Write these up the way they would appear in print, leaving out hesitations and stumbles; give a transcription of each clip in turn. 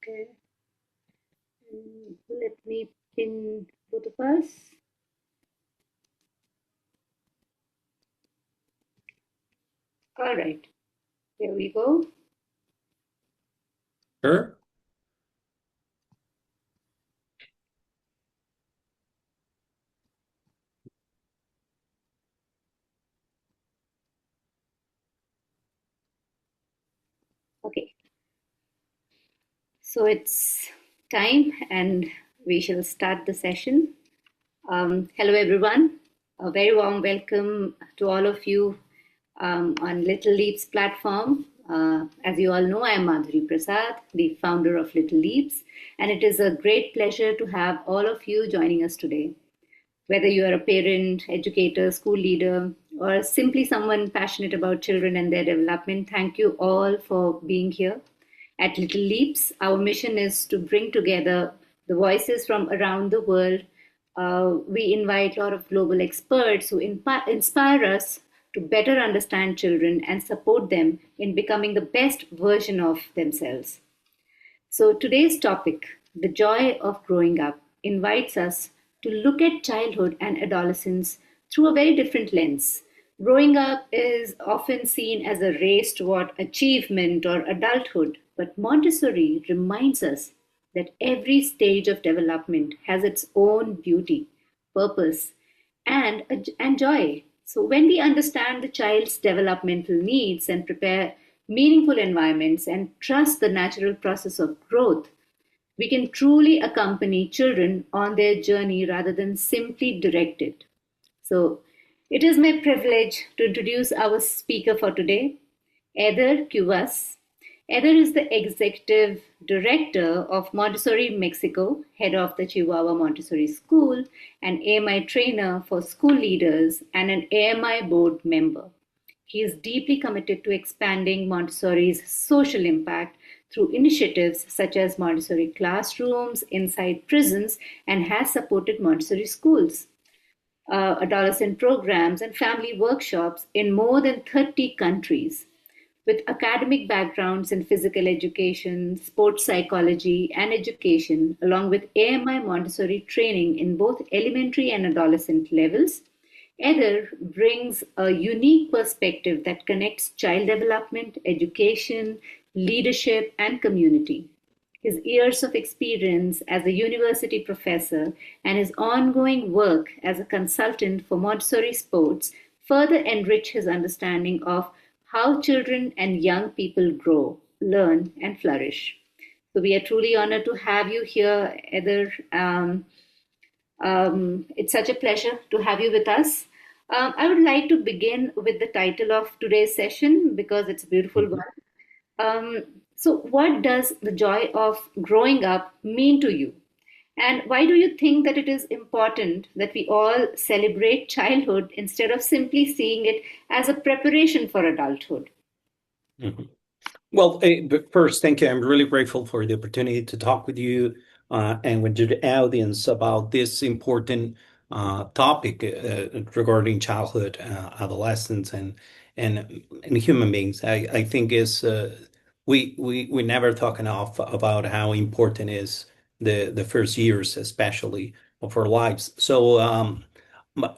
Okay. Let me pin both of us. All right. Here we go. Sure. Okay. So it's time and we shall start the session. Hello, everyone. A very warm welcome to all of you on Little Leaps platform. As you all know, I am Madhuri Prasad, the founder of Little Leaps, and it is a great pleasure to have all of you joining us today. Whether you are a parent, educator, school leader, or simply someone passionate about children and their development, thank you all for being here. At Little Leaps, our mission is to bring together the voices from around the world. We invite a lot of global experts who inspire us to better understand children and support them in becoming the best version of themselves. So, today's topic, the joy of growing up, invites us to look at childhood and adolescence through a very different lens. Growing up is often seen as a race toward achievement or adulthood, but Montessori reminds us that every stage of development has its own beauty, purpose, and joy. So, when we understand the child's developmental needs and prepare meaningful environments and trust the natural process of growth, we can truly accompany children on their journey rather than simply direct it. So, it is my privilege to introduce our speaker for today, Eder Cuevas. Eder is the executive director of Montessori Mexico, head of the Chihuahua Montessori School, an AMI trainer for school leaders, and an AMI board member. He is deeply committed to expanding Montessori's social impact through initiatives such as Montessori classrooms inside prisons and has supported Montessori schools, adolescent programs, and family workshops in more than 30 countries. With academic backgrounds in physical education, sports psychology, and education, along with AMI Montessori training in both elementary and adolescent levels, Eder brings a unique perspective that connects child development, education, leadership, and community. His years of experience as a university professor and his ongoing work as a consultant for Montessori sports further enrich his understanding of how children and young people grow, learn, and flourish. So we are truly honored to have you here, Eder. It's such a pleasure to have you with us. I would like to begin with the title of today's session because it's a beautiful Mhm. one. So, what does the joy of growing up mean to you? And why do you think that it is important that we all celebrate childhood instead of simply seeing it as a preparation for adulthood? Mhm. Well, but first, thank you. I'm really grateful for the opportunity to talk with you and with the audience about this important topic regarding childhood, adolescence, and human beings. I think is we never talk enough about how important is the first years, especially of our lives. So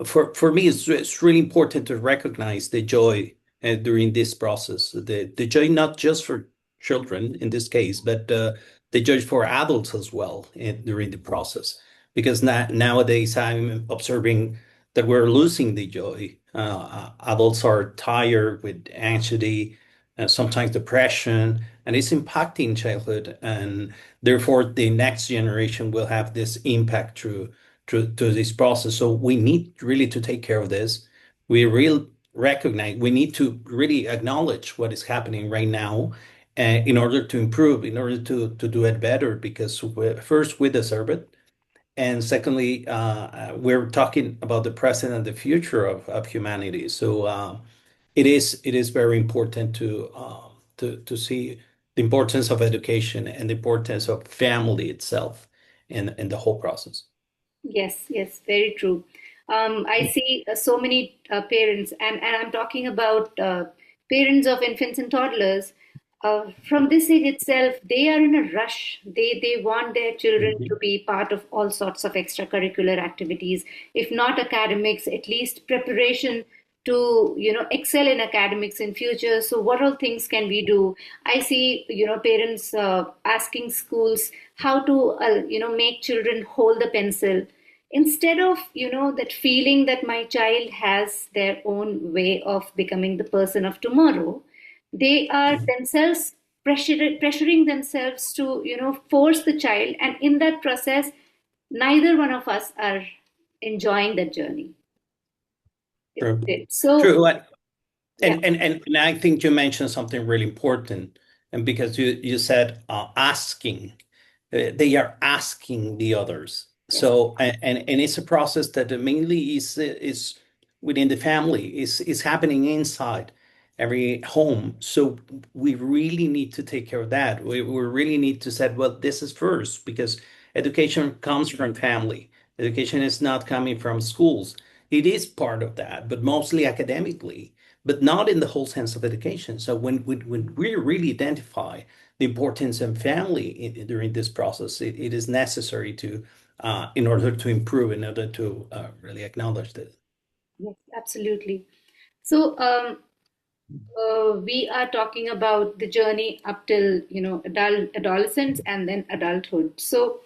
for me, it's really important to recognize the joy during this process. The joy not just for children in this case, but the joy for adults as well during the process. Because nowadays I'm observing that we're losing the joy. Adults are tired with anxiety, sometimes depression, and it's impacting childhood. And therefore, the next generation will have this impact through this process. So we need really to take care of this. We really recognize we need to really acknowledge what is happening right now in order to improve, in order to do it better, because first we deserve it. And secondly, we're talking about the present and the future of humanity. So it is very important to see the importance of education and the importance of family itself in the whole process. Yes, yes, very true. I see so many parents, and I'm talking about parents of infants and toddlers. from this age itself, they are in a rush. They want their children to Mhm. be part of all sorts of extracurricular activities, if not academics, at least preparation to excel in academics in future. So what all things can we do? I see parents asking schools how to make children hold the pencil instead of that feeling that my child has their own way of becoming the person of tomorrow. They are Mhm. themselves pressuring themselves to force the child, and in that process neither one of us are enjoying that journey, isn't True. it? So True. yeah. And I think you mentioned something really important, and because you said asking, they are asking the others. Yes. So and it's a process that mainly is within the family, is happening inside every home. So we really need to take care of that. We really need to say, well, this is first because education comes from family. Education is not coming from schools. It is part of that, but mostly academically, but not in the whole sense of education. So when we really identify the importance of family during this process, it is necessary to, in order to improve, in order to really acknowledge that. Yes, absolutely. So we are talking about the journey up till adolescence and then adulthood. So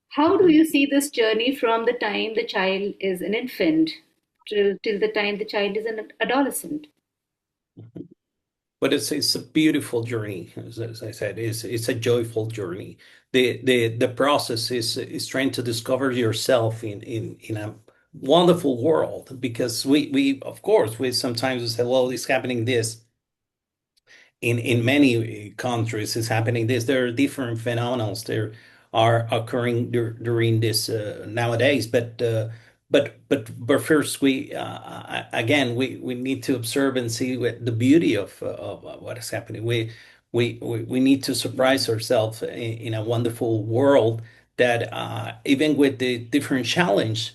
how do you see this journey from the time the child is an infant till the time the child is an adolescent? But it's a beautiful journey, as I said. It's a joyful journey. The process is trying to discover yourself in a wonderful world, because we of course we sometimes say, well, it's happening this in many countries is happening this. There are different phenomena there are occurring during this nowadays, but first we again we need to observe and see the beauty of what is happening. We need to surprise ourselves in a wonderful world that even with the different challenge,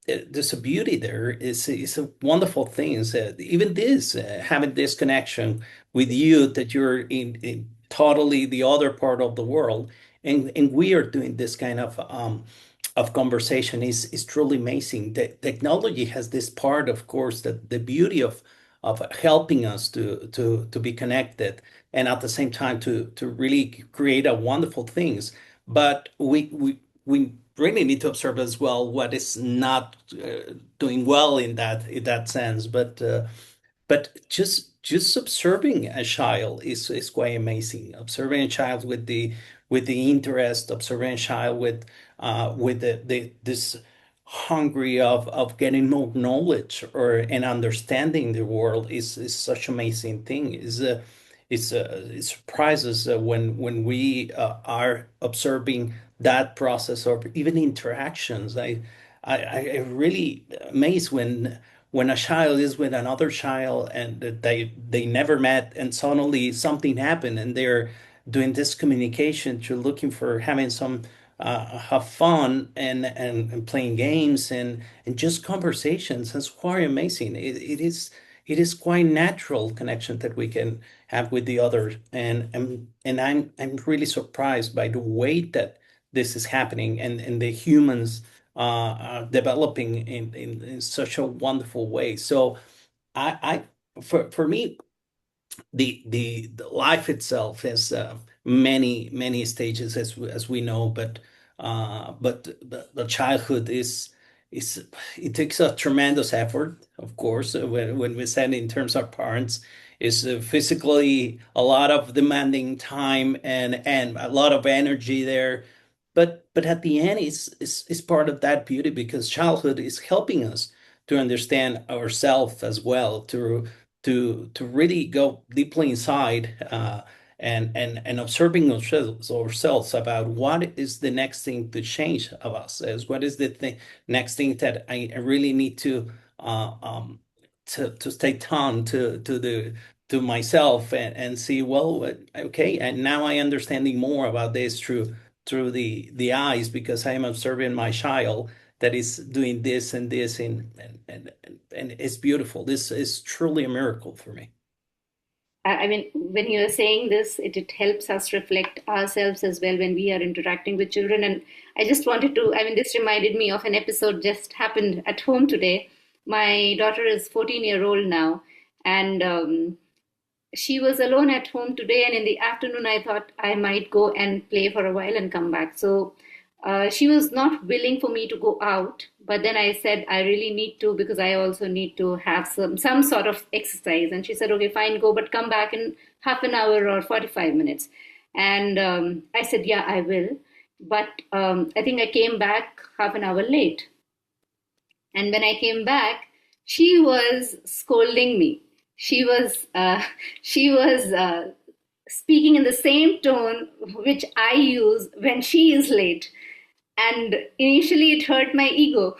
there's a beauty there. It's a wonderful thing. Even this having this connection with you, that you're in totally the other part of the world, and we are doing this kind of conversation is truly amazing. The technology has this part, of course, that the beauty of helping us to be connected, and at the same time to really create a wonderful things. But we really need to observe as well what is not doing well in that sense. But just observing a child is quite amazing. Observing a child with the interest, observing a child with the this hungry of getting more knowledge or and understanding the world is such amazing thing. It surprises when we are observing that process or even interactions. I really amazed when a child is with another child and they never met, and suddenly something happened and they're doing this communication to looking for having some have fun and playing games and just conversations. It's quite amazing. It is quite natural connection that we can have with the other, and I'm really surprised by the way that this is happening, and the humans are developing in such a wonderful way. So for me, the life itself has many stages, as we know, but the childhood is it takes a tremendous effort, of course. When we said in terms of parents, is physically a lot of demanding time and a lot of energy there. But at the end, it's part of that beauty, because childhood is helping us to understand ourselves as well, to really go deeply inside and observing ourselves about what is the next thing to change of us, as what is the next thing that I really need uh, um, to stay down to the to myself and see, well, okay, and now I understanding more about this through the eyes, because I am observing my child that is doing this and this, and it's beautiful. This is truly a miracle for me. I mean, when you're saying this, it helps us reflect ourselves as well when we are interacting with children. And I just wanted to, I mean, this reminded me of an episode just happened at home today. My daughter is 14-year-old now, and she was alone at home today, and in the afternoon I thought I might go and play for a while and come back. So she was not willing for me to go out, but then I said I really need to, because I also need to have some sort of exercise. And she said, okay, fine, go, but come back in half an hour or 45 minutes. And I said, yeah, I will. But I think I came back half an hour late. And when I came back, she was scolding me. She was she was speaking in the same tone which I use when she is late. And initially, it hurt my ego,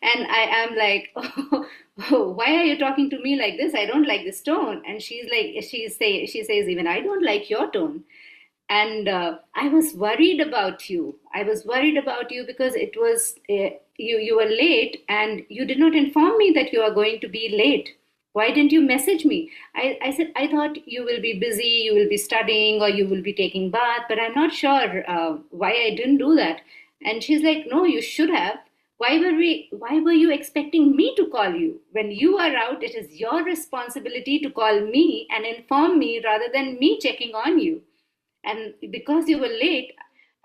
and I am like, oh, why are you talking to me like this? I don't like this tone. And she's like, she says, even I don't like your tone. And I was worried about you. I was worried about you because it was you were late, and you did not inform me that you are going to be late. Why didn't you message me? I said, I thought you will be busy, you will be studying, or you will be taking bath, but I'm not sure why I didn't do that. And she's like, no, you should have. Why were you expecting me to call you? When you are out, it is your responsibility to call me and inform me rather than me checking on you. And because you were late,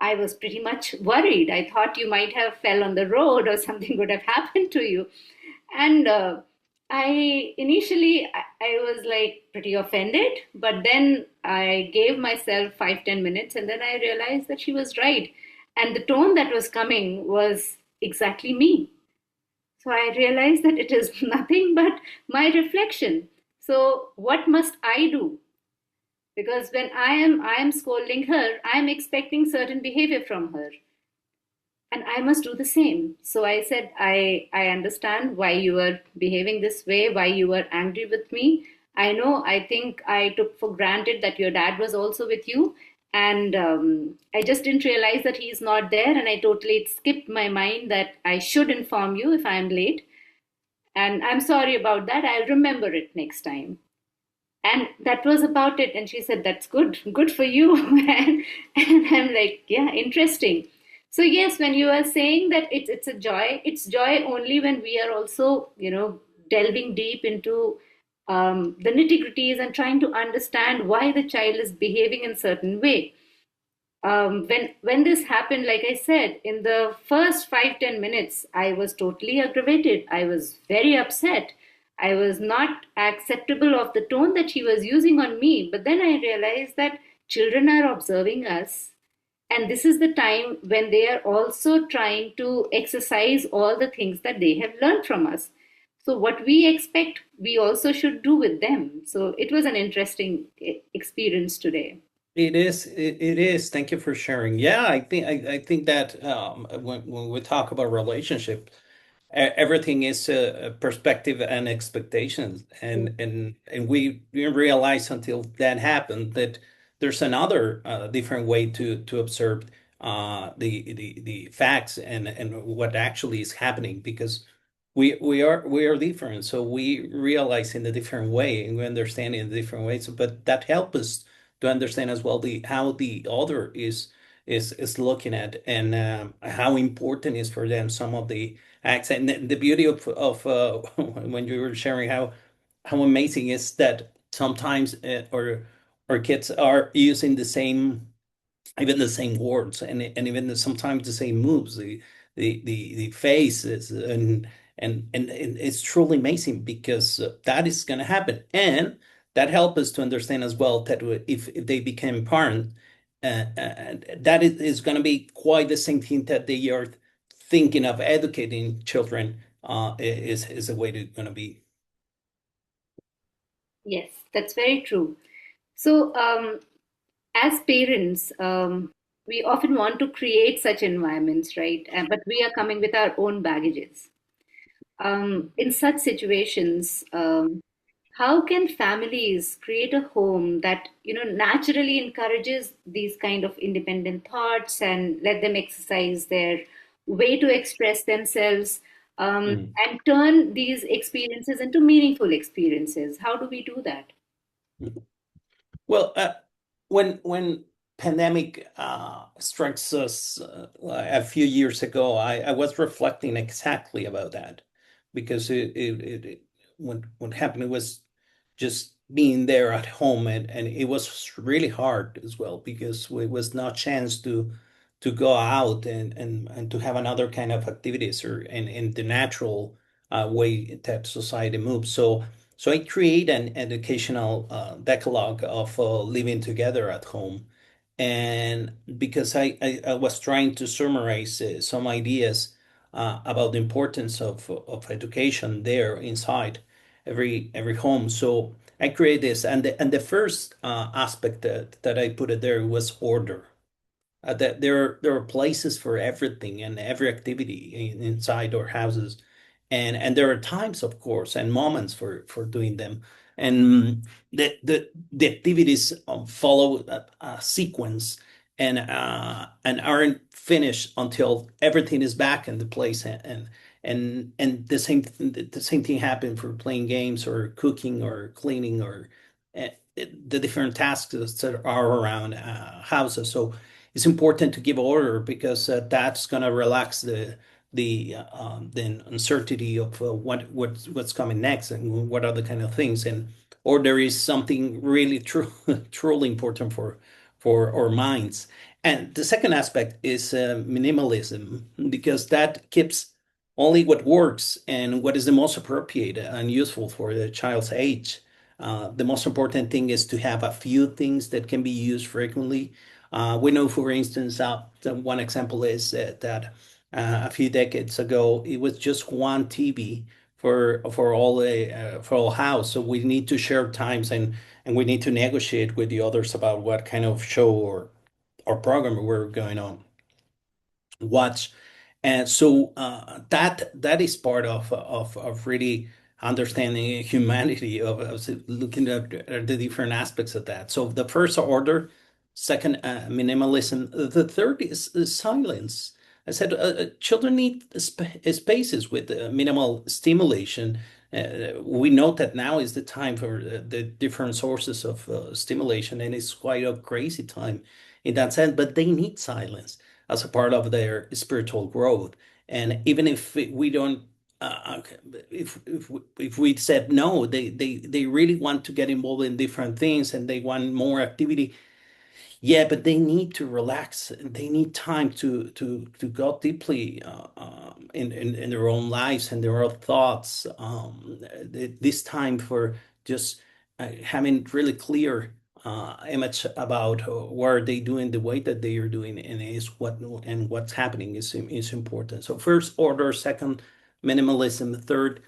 I was pretty much worried. I thought you might have fell on the road or something would have happened to you. And I initially I was like pretty offended, but then I gave myself 5-10 minutes, and then I realized that she was right. And the tone that was coming was exactly me. So I realized that it is nothing but my reflection. So what must I do? Because when I am scolding her, I am expecting certain behavior from her, and I must do the same. So I said, I understand why you were behaving this way, why you were angry with me. I know, I think I took for granted that your dad was also with you, and I just didn't realize that he's not there, and I totally it skipped my mind that I should inform you if I'm late, and I'm sorry about that. I'll remember it next time. And that was about it. And she said, that's good for you. And I'm like, yeah, interesting. So yes, when you are saying that it's a joy, it's joy only when we are also, delving deep into the nitty gritties and trying to understand why the child is behaving in certain way. When this happened, like I said, in the first 5-10 minutes, I was totally aggravated. I was very upset. I was not acceptable of the tone that she was using on me. But then I realized that children are observing us, and this is the time when they are also trying to exercise all the things that they have learned from us. So what we expect, we also should do with them. So it was an interesting experience today. It is. It is. Thank you for sharing. Yeah, I think that when we talk about relationship, everything is perspective and expectations, and we didn't realize until that happened that there's another different way to observe the facts and what actually is happening, because we are different, so we realize in a different way and we understand in a different way. So, but that helps us to understand as well the how the other is looking at, and how important is for them some of the acts. And the beauty of when you were sharing how amazing is that sometimes or kids are using the same, even the same words, and even sometimes the same moves, the faces, and it's truly amazing because that is going to happen, and that helps us to understand as well that if they become parent, that is going to be quite the same thing that they are thinking of educating children, is a way to going to be. Yes, that's very true. So, as parents, we often want to create such environments, right? But we are coming with our own baggages. In such situations, how can families create a home that naturally encourages these kind of independent thoughts and let them exercise their way to express themselves, Mm. and turn these experiences into meaningful experiences? How do we do that? Well, when pandemic strikes us a few years ago, I was reflecting exactly about that because what happened was just being there at home, and it was really hard as well because it was no chance to go out and to have another kind of activities or in the natural way that society moves. So I create an educational decalogue of living together at home. And because I was trying to summarize some ideas about the importance of education there inside every home. So I create this, and the first aspect that I put it there was order. That there are places for everything and every activity inside our houses, and there are times, of course, and moments for doing them, and the activities follow a sequence and aren't finished until everything is back in the place, and the same thing happened for playing games or cooking or cleaning or the different tasks that are around houses. So it's important to give order because that's going to relax the uncertainty of what's coming next and what other kind of things. And order is something really truly important for our minds. And the second aspect is minimalism, because that keeps only what works and what is the most appropriate and useful for the child's age. The most important thing is to have a few things that can be used frequently. We know, for instance, one example is that a few decades ago, it was just one TV for all house. So we need to share times, and we need to negotiate with the others about what kind of show or program we're going on watch. And so that is part of really understanding humanity of looking at the different aspects of that. So the first order, second minimalism, the third is silence. I said children need spaces with minimal stimulation. We know that now is the time for the different sources of stimulation, and it's quite a crazy time in that sense. But they need silence as a part of their spiritual growth. And even if we don't, if we said no, they really want to get involved in different things and they want more activity. Yeah, but they need to relax. They need time to go deeply in their own lives and their own thoughts. This time for just having really clear image about what are they doing, the way that they are doing, and what's happening is important. So first order, second minimalism, third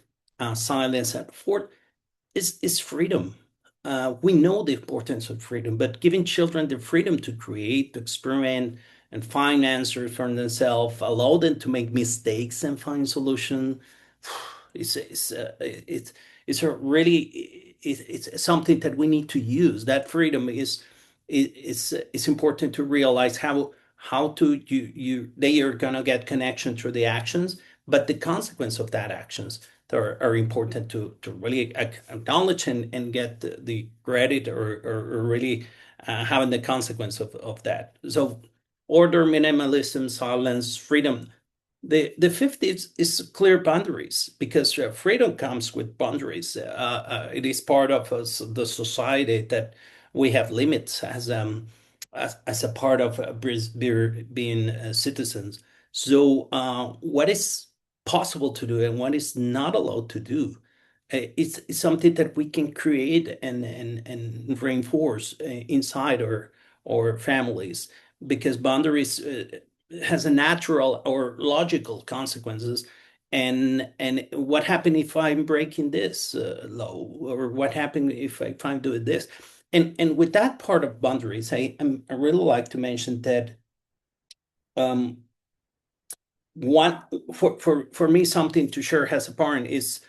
silence, and fourth is freedom. We know the importance of freedom, but giving children the freedom to create, to experiment, and find answers for themselves, allow them to make mistakes and find solution. It's a really it's something that we need to use. That freedom is important to realize how to you they are gonna get connection through the actions, but the consequence of that actions are important to really acknowledge and get the credit or really having the consequence of that. So order, minimalism, silence, freedom. The fifth is clear boundaries, because freedom comes with boundaries. It is part of us, the society, that we have limits as a part of being citizens. So what is possible to do and what is not allowed to do, it's something that we can create and reinforce inside our families, because boundaries has a natural or logical consequences. And what happened if I'm breaking this law, or what happened if I'm doing this? And with that part of boundaries, I really like to mention that um, one for me, something to share as a parent is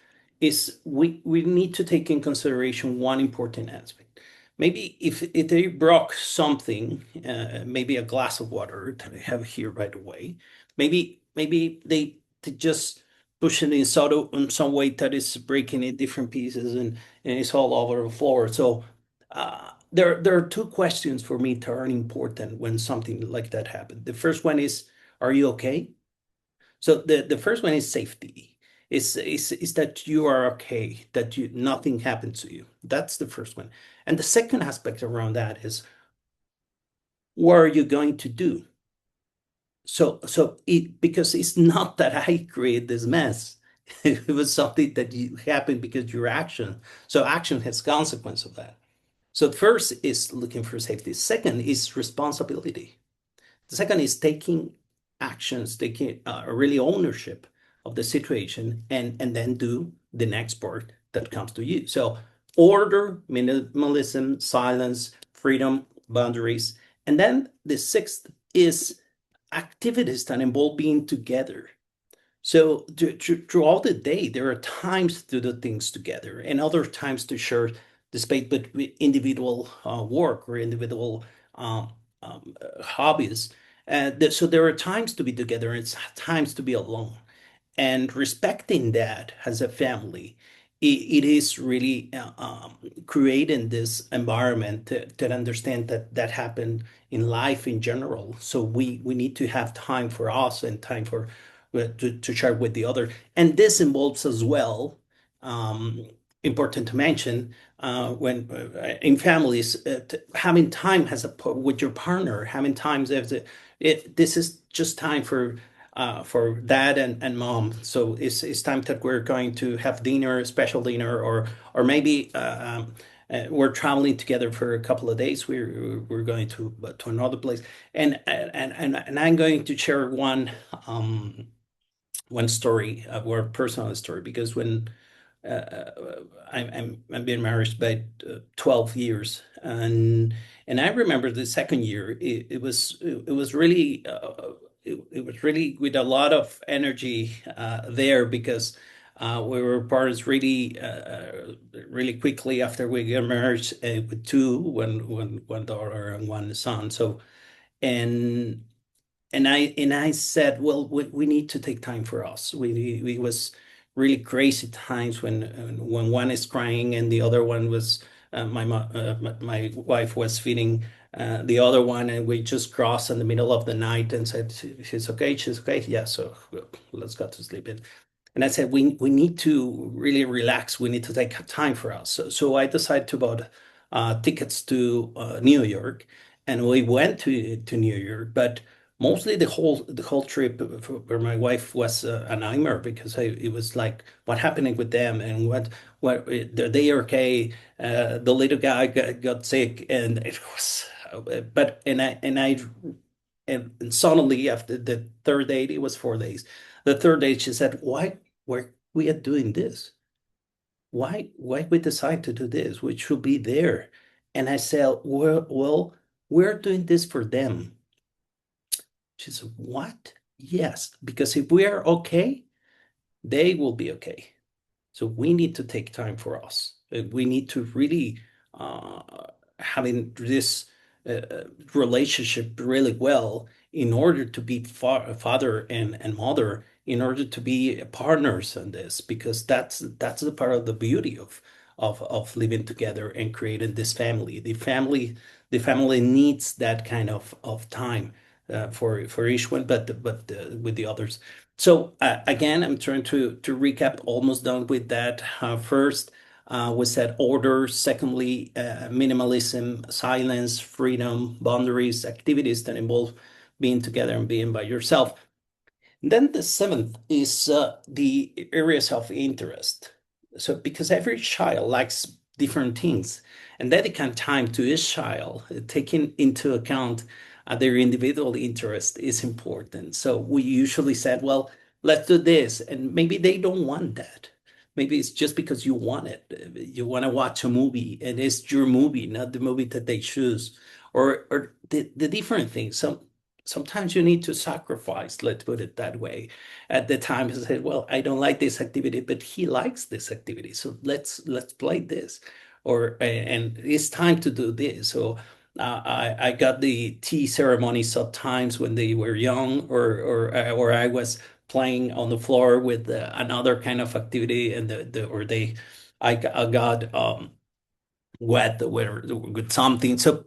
we need to take in consideration one important aspect. Maybe if they broke something, maybe a glass of water that I have here right away, maybe they just push it in some way that is breaking it different pieces, and it's all over the floor. So there are two questions for me that are important when something like that happens. The first one is, are you okay? So the first one is safety. Is that you are okay, that you nothing happened to you. That's the first one. And the second aspect around that is, what are you going to do? So it because it's not that I create this mess. It was something that happened because your action. So action has consequence of that. So first is looking for safety. Second is responsibility. The second is taking actions, taking really ownership of the situation, and then do the next part that comes to you. So order, minimalism, silence, freedom, boundaries. And then the sixth is activities that involve being together. So throughout the day, there are times to do things together and other times to share the space, but with individual work or individual hobbies. So there are times to be together and it's times to be alone, and respecting that as a family, it is really creating this environment that understand that that happened in life in general. So we need to have time for us and time for to share with the other, and this involves as well, um, important to mention, when in families, having time has with your partner, having times as this is just time for dad and mom. So it's time that we're going to have dinner, special dinner, or maybe we're traveling together for a couple of days. We're going to another place, and I'm going to share one story, or personal story, because when I'm been married by 12 years, and I remember the second year, it was really it was really with a lot of energy there, because we were parents really quickly after we got married, with two, one daughter and one son. So and and I said, well, we need to take time for us. We was really crazy times when one is crying and the other one was my wife was feeding the other one, and we just crossed in the middle of the night and said, she's okay, she's okay, yeah, so let's go to sleep. And I said, we need to really relax. We need to take time for us. So I decided to buy tickets to New York, and we went to New York. But mostly the whole trip for my wife was a nightmare, because it was like, what happening with them, and what are they okay? The little guy got sick, and it was. But and suddenly after the third date, it was 4 days. The third date, she said, "Why were we are doing this? Why we decide to do this? We should be there." And I said, "Well, we're doing this for them." She said, "What?" Yes, because if we are okay, they will be okay. So we need to take time for us. We need to really having this relationship really well, in order to be father and mother, in order to be partners in this, because that's the part of the beauty of living together and creating this family. The family needs that kind of time for each one, but with the others. So again, I'm trying to recap. Almost done with that. First, we said order. Secondly, minimalism, silence, freedom, boundaries, activities that involve being together and being by yourself. Then the seventh is the areas of interest. So, because every child likes different things, and dedicate time to each child, taking into account their individual interest, is important. So, we usually said, well, let's do this. And maybe they don't want that. Maybe it's just because you want it. You want to watch a movie, and it's your movie, not the movie that they choose, or the different things. Sometimes you need to sacrifice, let's put it that way. At the time, he said, well, I don't like this activity, but he likes this activity, so let's play this, or and it's time to do this. So I got the tea ceremonies sometimes when they were young, or I was playing on the floor with another kind of activity, and the or they I got wet with something. So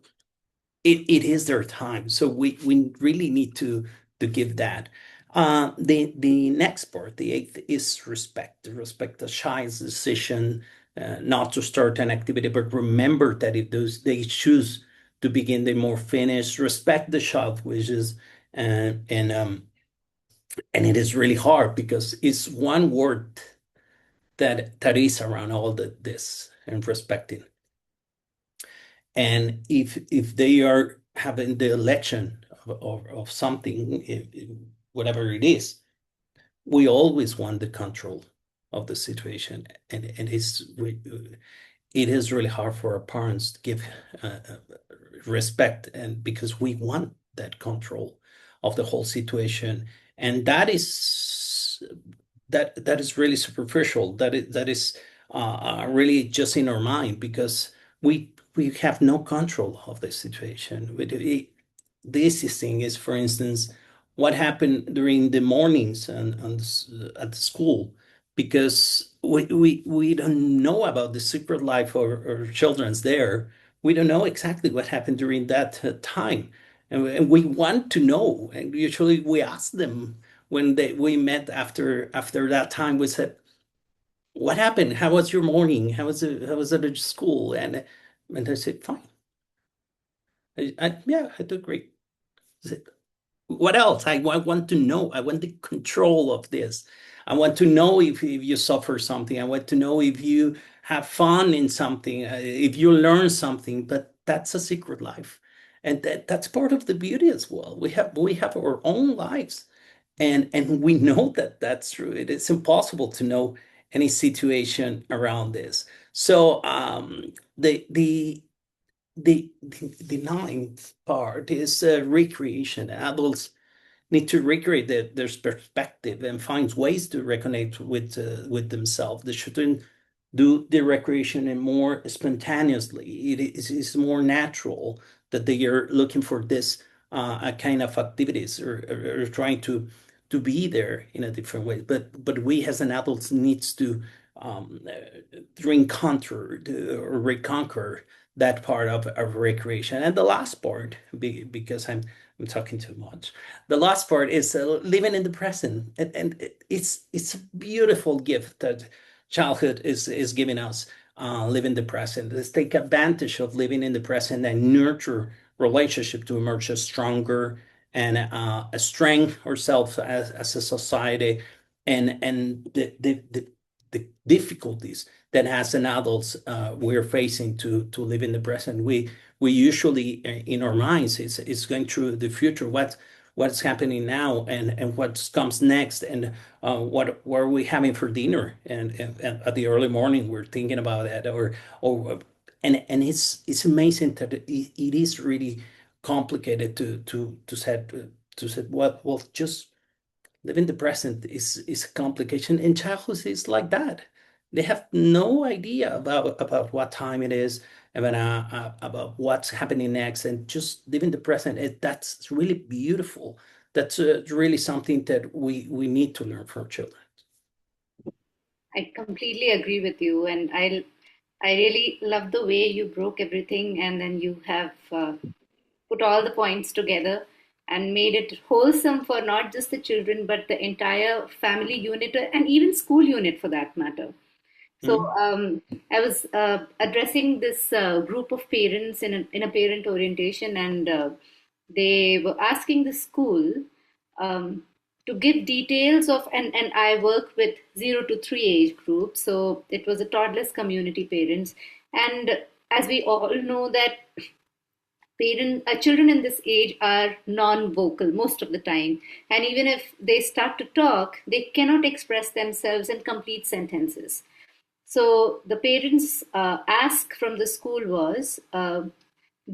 it is their time. So we really need to give that. The next part, the eighth, is respect. Respect the child's decision not to start an activity, but remember that if they choose to begin, they more finish. Respect the child's wishes, and it is really hard because it's one word that is around all this and respecting. And if they are having the election of something, whatever it is, we always want the control of the situation, and it is really hard for our parents to give respect, and because we want that control of the whole situation, and that is really superficial. That is really just in our mind because we have no control of the situation. The easiest thing is, for instance, what happened during the mornings at the school, because we don't know about the secret life or children's there. We don't know exactly what happened during that time, and we want to know. And usually we ask them when we met after that time. We said, "What happened? How was your morning? How was it at school?" And they said, "Fine. Yeah, I did great." I said, what else? I want to know. I want the control of this. I want to know if you suffer something. I want to know if you have fun in something, if you learn something. But that's a secret life, and that's part of the beauty as well. We have our own lives, and we know that that's true. It is impossible to know any situation around this. So the ninth part is recreation. Adults need to recreate their perspective and find ways to reconnect with themselves. They shouldn't do the recreation and more spontaneously. It's more natural that they are looking for this kind of activities, or trying to be there in a different way. But we as an adults needs to reencounter or reconquer that part of recreation. And the last part, because I'm talking too much. The last part is living in the present, and it's a beautiful gift that childhood is giving us. Live in the present. Let's take advantage of living in the present and nurture relationship to emerge as stronger and a strength ourselves as a society, and the difficulties that as an adults we're facing to live in the present. We usually in our minds it's going through the future, what's happening now, and what comes next, and what are we having for dinner, and at the early morning we're thinking about that, or and it's amazing that it is really complicated to say well, just living the present is a complication. In childhood is like that. They have no idea about what time it is, about what's happening next, and just living the present. That's really beautiful. That's really something that we need to learn from children. I completely agree with you, and I really love the way you broke everything, and then you have put all the points together and made it wholesome for not just the children but the entire family unit and even school unit for that matter. So Mhm. I was addressing this group of parents in a parent orientation, and they were asking the school um, to give details of, and I work with 0 to 3 age group, so it was a toddlers community parents, and as we all know that children in this age are non-vocal most of the time, and even if they start to talk, they cannot express themselves in complete sentences. So the parents ask from the school was,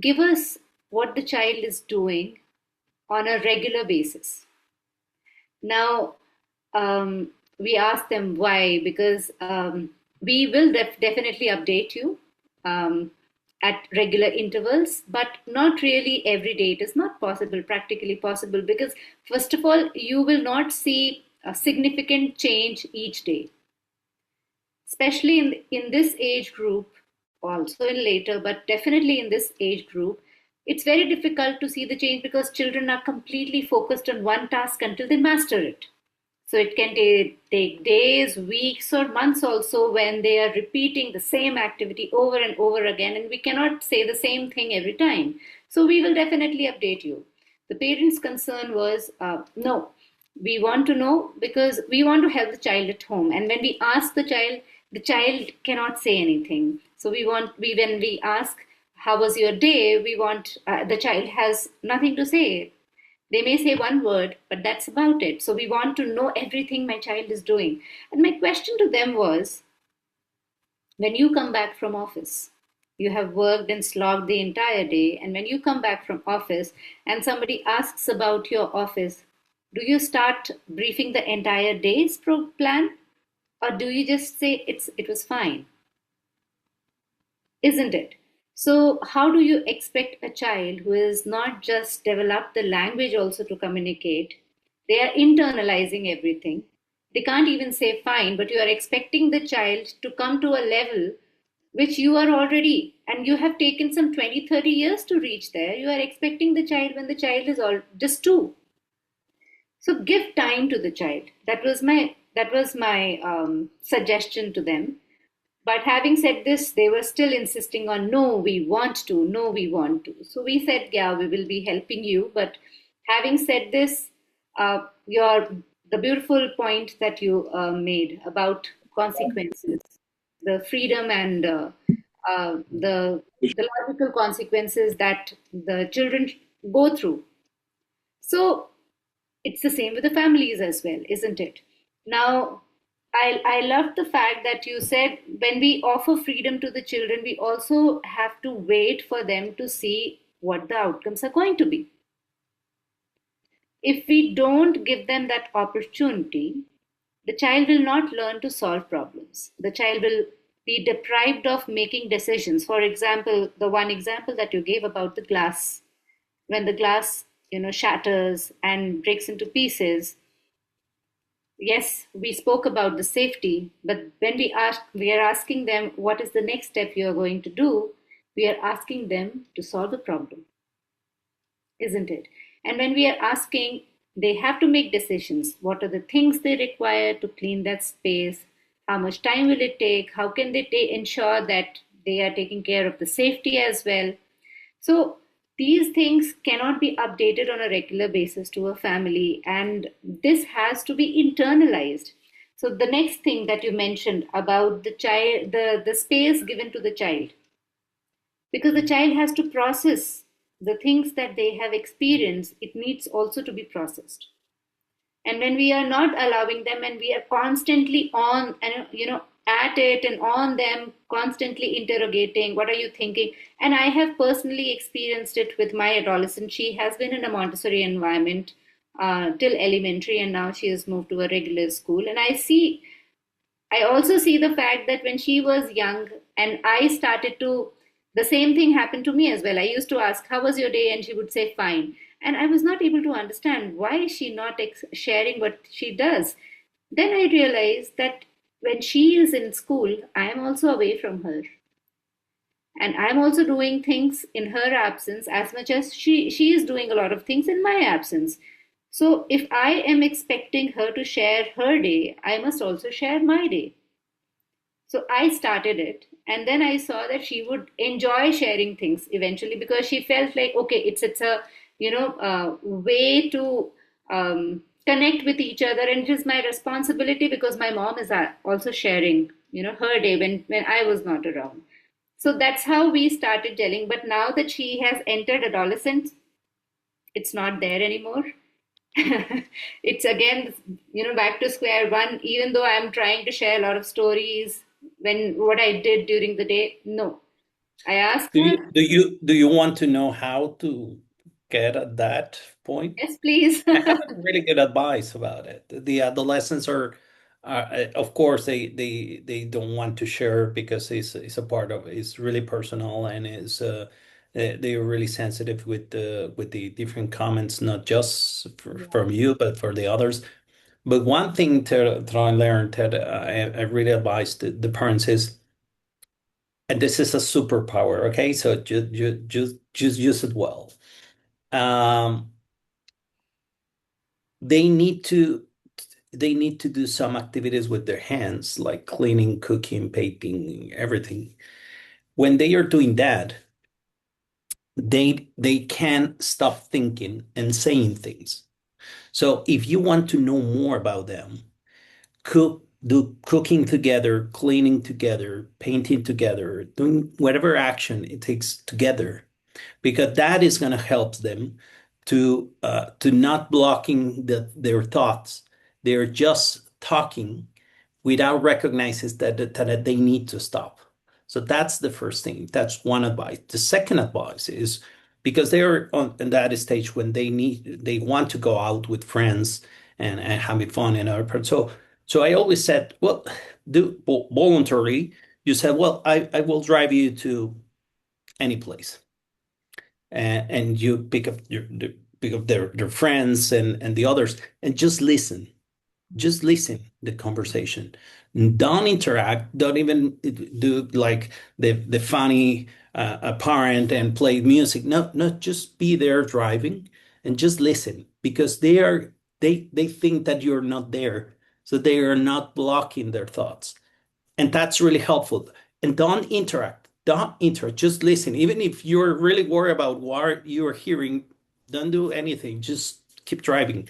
give us what the child is doing on a regular basis. Now, we asked them why, because we will definitely update you um, at regular intervals, but not really every day. It is not possible, practically possible, because first of all, you will not see a significant change each day, especially in this age group. also in later, but definitely in this age group, it's very difficult to see the change because children are completely focused on one task until they master it. So it can take days, weeks, or months also when they are repeating the same activity over and over again, and we cannot say the same thing every time. So we will definitely update you. The parents' concern was no, we want to know because we want to help the child at home. And when we ask the child cannot say anything. So we when we ask, how was your day? We want the child has nothing to say. They may say one word, but that's about it. So we want to know everything my child is doing. And my question to them was, when you come back from office, you have worked and slogged the entire day, and when you come back from office and somebody asks about your office, do you start briefing the entire day's plan, or do you just say it was fine? Isn't it? So, how do you expect a child who has not just developed the language also to communicate? They are internalizing everything. They can't even say fine, but you are expecting the child to come to a level which you are already, and you have taken some 20, 30 years to reach there. You are expecting the child when the child is all just two. So give time to the child. That was my suggestion to them. But having said this, they were still insisting on no, we want to, no, we want to. So we said, yeah, we will be helping you. But having said this, your the beautiful point that you made about consequences, the freedom and the logical consequences that the children go through. So it's the same with the families as well, isn't it? Now, I love the fact that you said when we offer freedom to the children, we also have to wait for them to see what the outcomes are going to be. If we don't give them that opportunity, the child will not learn to solve problems. The child will be deprived of making decisions. For example, the one example that you gave about the glass, when the glass shatters and breaks into pieces, yes, we spoke about the safety, but when we are asking them what is the next step you are going to do, we are asking them to solve a problem, isn't it? And when we are asking, they have to make decisions. What are the things they require to clean that space? How much time will it take? How can they ensure that they are taking care of the safety as well? So these things cannot be updated on a regular basis to a family, and this has to be internalized. So the next thing that you mentioned about the child, the space given to the child, because the child has to process the things that they have experienced, it needs also to be processed. And when we are not allowing them and we are constantly on and at it and on them, constantly interrogating, what are you thinking? And I have personally experienced it with my adolescent. She has been in a Montessori environment till elementary, and now she has moved to a regular school. And I also see the fact that when she was young and I started to, the same thing happened to me as well. I used to ask, how was your day? And she would say, fine. And I was not able to understand why is she not sharing what she does. Then I realized that when she is in school, I am also away from her. And I'm also doing things in her absence as much as she is doing a lot of things in my absence. So if I am expecting her to share her day, I must also share my day. So I started it, and then I saw that she would enjoy sharing things eventually because she felt like, okay, it's a way to connect with each other, and it is my responsibility because my mom is also sharing her day when I was not around. So that's how we started telling. But now that she has entered adolescence, it's not there anymore. It's again back to square one, even though I'm trying to share a lot of stories when what I did during the day. No, I ask Do her, you want to know how to get at that point? yes please. I have really good advice about it. The adolescents of course, they don't want to share because it's a part of it's really personal and is they are really sensitive with the different comments, not just Yeah. from you, but for the others. But one thing that I learned that I really advise the parents is and this is a superpower, okay? So just use it well. Um, they need to they need to do some activities with their hands, like cleaning, cooking, painting, everything. When they are doing that, they can stop thinking and saying things. So if you want to know more about them, do cooking together, cleaning together, painting together, doing whatever action it takes together, because that is going to help them to not blocking their thoughts. They're just talking without recognizing that they need to stop. So that's the first thing. That's one advice. The second advice is because they are in that stage when they want to go out with friends and having fun and other parts. So I always said, well, do voluntarily. You said, well, I will drive you to any place, and you pick up their friends and the others, and just listen the conversation. Don't interact. Don't even do like the funny parent and play music. No, no, just be there driving and just listen because they think that you're not there, so they are not blocking their thoughts, and that's really helpful. And don't interact. Don't interact. Just listen. Even if you're really worried about what you're hearing, don't do anything. Just keep driving.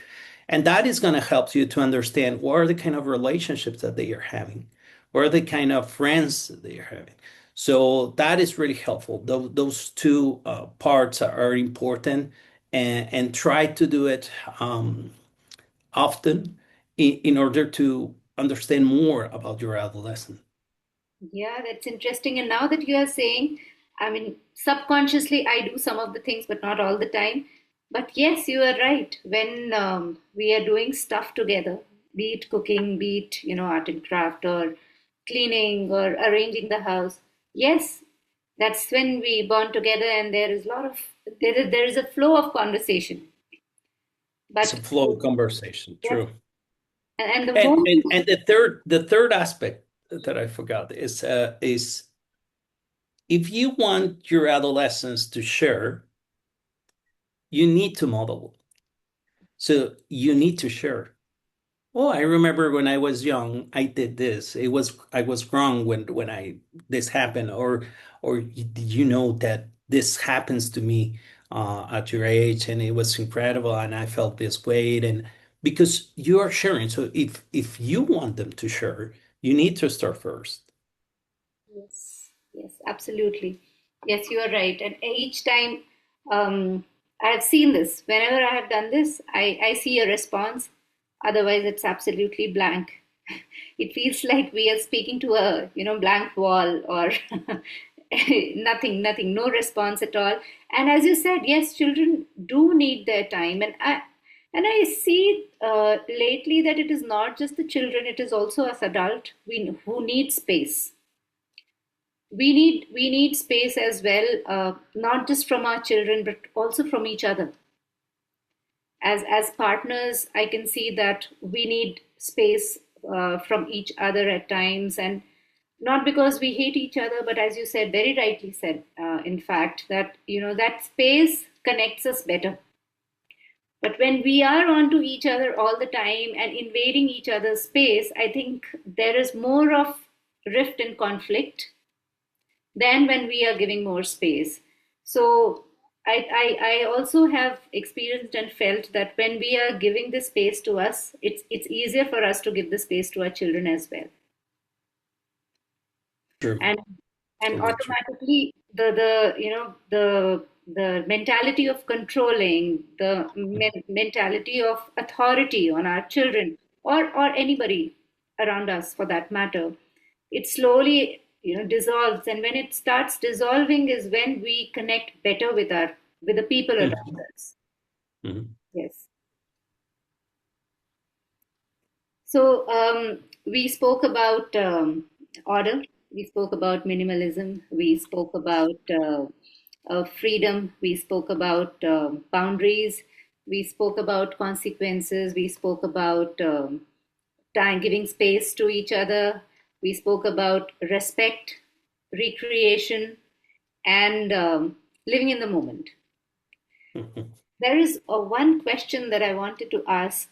And that is going to help you to understand what are the kind of relationships that they are having, what are the kind of friends that they are having. So that is really helpful. Those two parts are important, and try to do it often in order to understand more about your adolescent. Yeah, that's interesting. And now that you are saying, I mean, subconsciously, I do some of the things, but not all the time. But yes, you are right. When we are doing stuff together, be it cooking, be it, art and craft, or cleaning, or arranging the house, yes, that's when we bond together, and there is a lot of there is a flow of conversation. It's a But flow conversation, yes, true. and the And moment, and the third aspect that I forgot is if you want your adolescents to share, you need to model. So you need to share. Oh, I remember when I was young, I did this. I was wrong when I this happened, or did you know that this happens to me at your age, and it was incredible, and I felt this way, and because you are sharing. So if you want them to share, you need to start first. yes, yes, absolutely. Yes, you are right. And each time I have seen this, whenever I have done this, I see a response. Otherwise, it's absolutely blank. It feels like we are speaking to a, blank wall or nothing, no response at all. And as you said, yes, children do need their time. And I see lately that it is not just the children, it is also us adult who need space. We need space as well, not just from our children but also from each other. As partners, I can see that we need space from each other at times, and not because we hate each other, but as you said, very rightly said, in fact, that that space connects us better. But when we are onto each other all the time and invading each other's space, I think there is more of rift and conflict than when we are giving more space. So I also have experienced and felt that when we are giving the space to us, it's easier for us to give the space to our children as well. True, And totally true. automatically the mentality of controlling, the mentality of authority on our children, or anybody around us for that matter, it slowly dissolves. And when it starts dissolving is when we connect better with the people around Mhm, us. mhm. Yes. So we spoke about order, we spoke about minimalism, we spoke about freedom, we spoke about boundaries, we spoke about consequences, we spoke about time, giving space to each other, we spoke about respect. recreation, and living in the moment. Mhm. There is one question that I wanted to ask.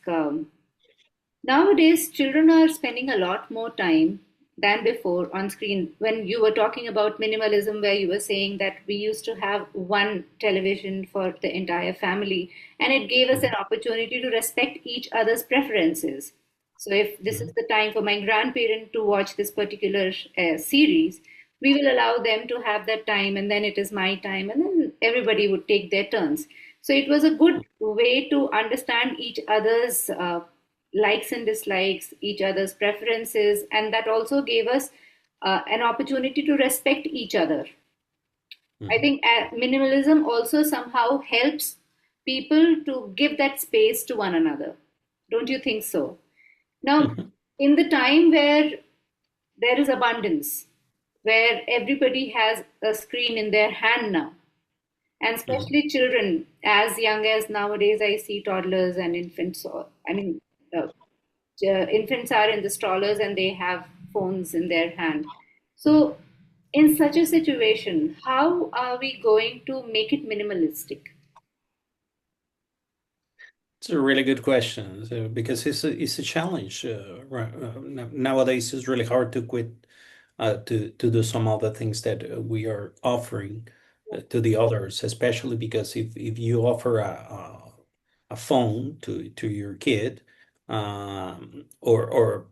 Nowadays, children are spending a lot more time than before on screen. When you were talking about minimalism, where you were saying that we used to have one television for the entire family, and it gave us an Mhm. opportunity to respect each other's preferences. So, if this is Mhm. the time for my grandparent to watch this particular series, we will allow them to have that time, and then it is my time, and then everybody would take their turns. So, it was a good way to understand each other's likes and dislikes, each other's preferences, and that also gave us an opportunity to respect each other. I Mhm. think minimalism also somehow helps people to give that space to one another. Don't you think so? Now, Mhm. in the time where there is abundance, where everybody has a screen in their hand now, and Mhm. especially children as young as nowadays, I see toddlers and infants, uh, infants are in the strollers and they have phones in their hand. So, in such a situation, how are we going to make it minimalistic? It's a really good question, because it's a challenge. Nowadays, it's really hard to quit, to do some of the things that we are offering to the others, especially because if you offer a phone to your kid, or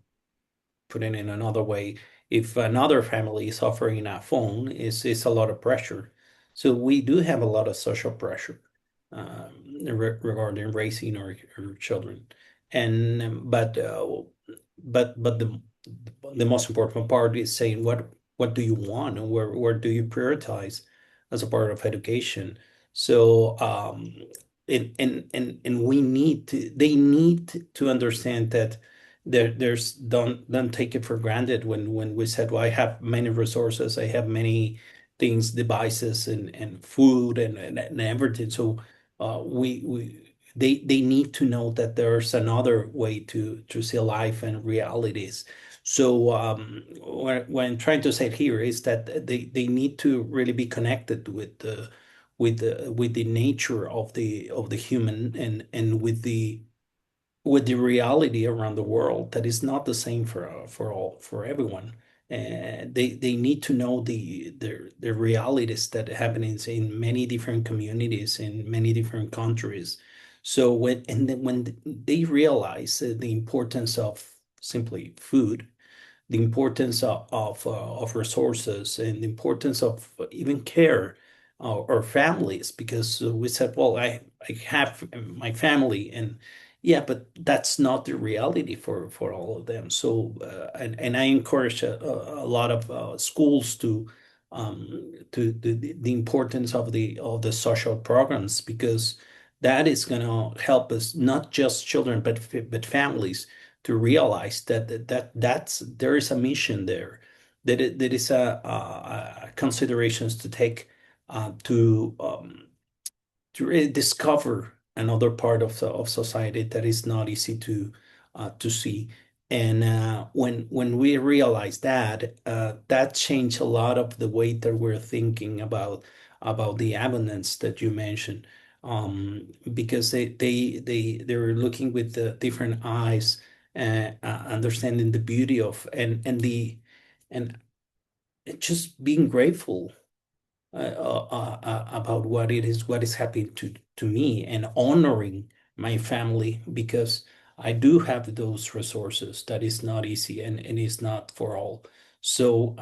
put it in another way, if another family is offering a phone, is a lot of pressure. So we do have a lot of social pressure, regarding raising our children, and but the most important part is saying what do you want, and where do you prioritize as a part of education. So and we need to they need to understand that there's don't take it for granted when we said, well, I have many resources, I have many things, devices and food and everything. So we they need to know that there's another way to see life and realities. So what I'm trying to say here is that they need to really be connected with the nature of the human, and with the reality around the world that is not the same for everyone. They need to know the realities that happenings in many different communities in many different countries. So when they realize the importance of simply food, the importance of resources, and the importance of even care, or families, because we said, well, I have my family, and yeah, but that's not the reality for all of them. So and I encourage a lot of schools to the importance of the social programs, because that is going to help us, not just children but families, to realize that's there is a mission there, that is a considerations to take, to really discover another part of society that is not easy to see. And when we realize that, that changed a lot of the way that we're thinking about the abundance that you mentioned, because they're looking with the different eyes, understanding the beauty of and just being grateful about what is happening to me, and honoring my family, because I do have those resources. That is not easy, and it's not for all. So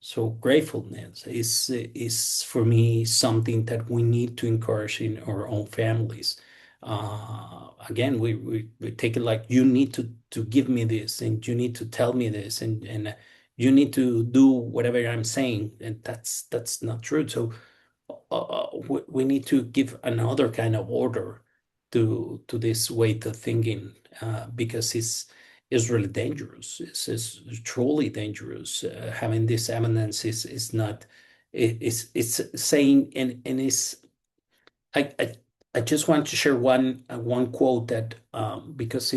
so gratefulness is for me something that we need to encourage in our own families. Again, we take it like, you need to give me this, and you need to tell me this, and you need to do whatever I'm saying, and that's not true. So we need to give another kind of order to this way to thinking, because it's really dangerous. It's truly dangerous. Having this eminence is not. It's saying, and it's I, I I just want to share one quote that, because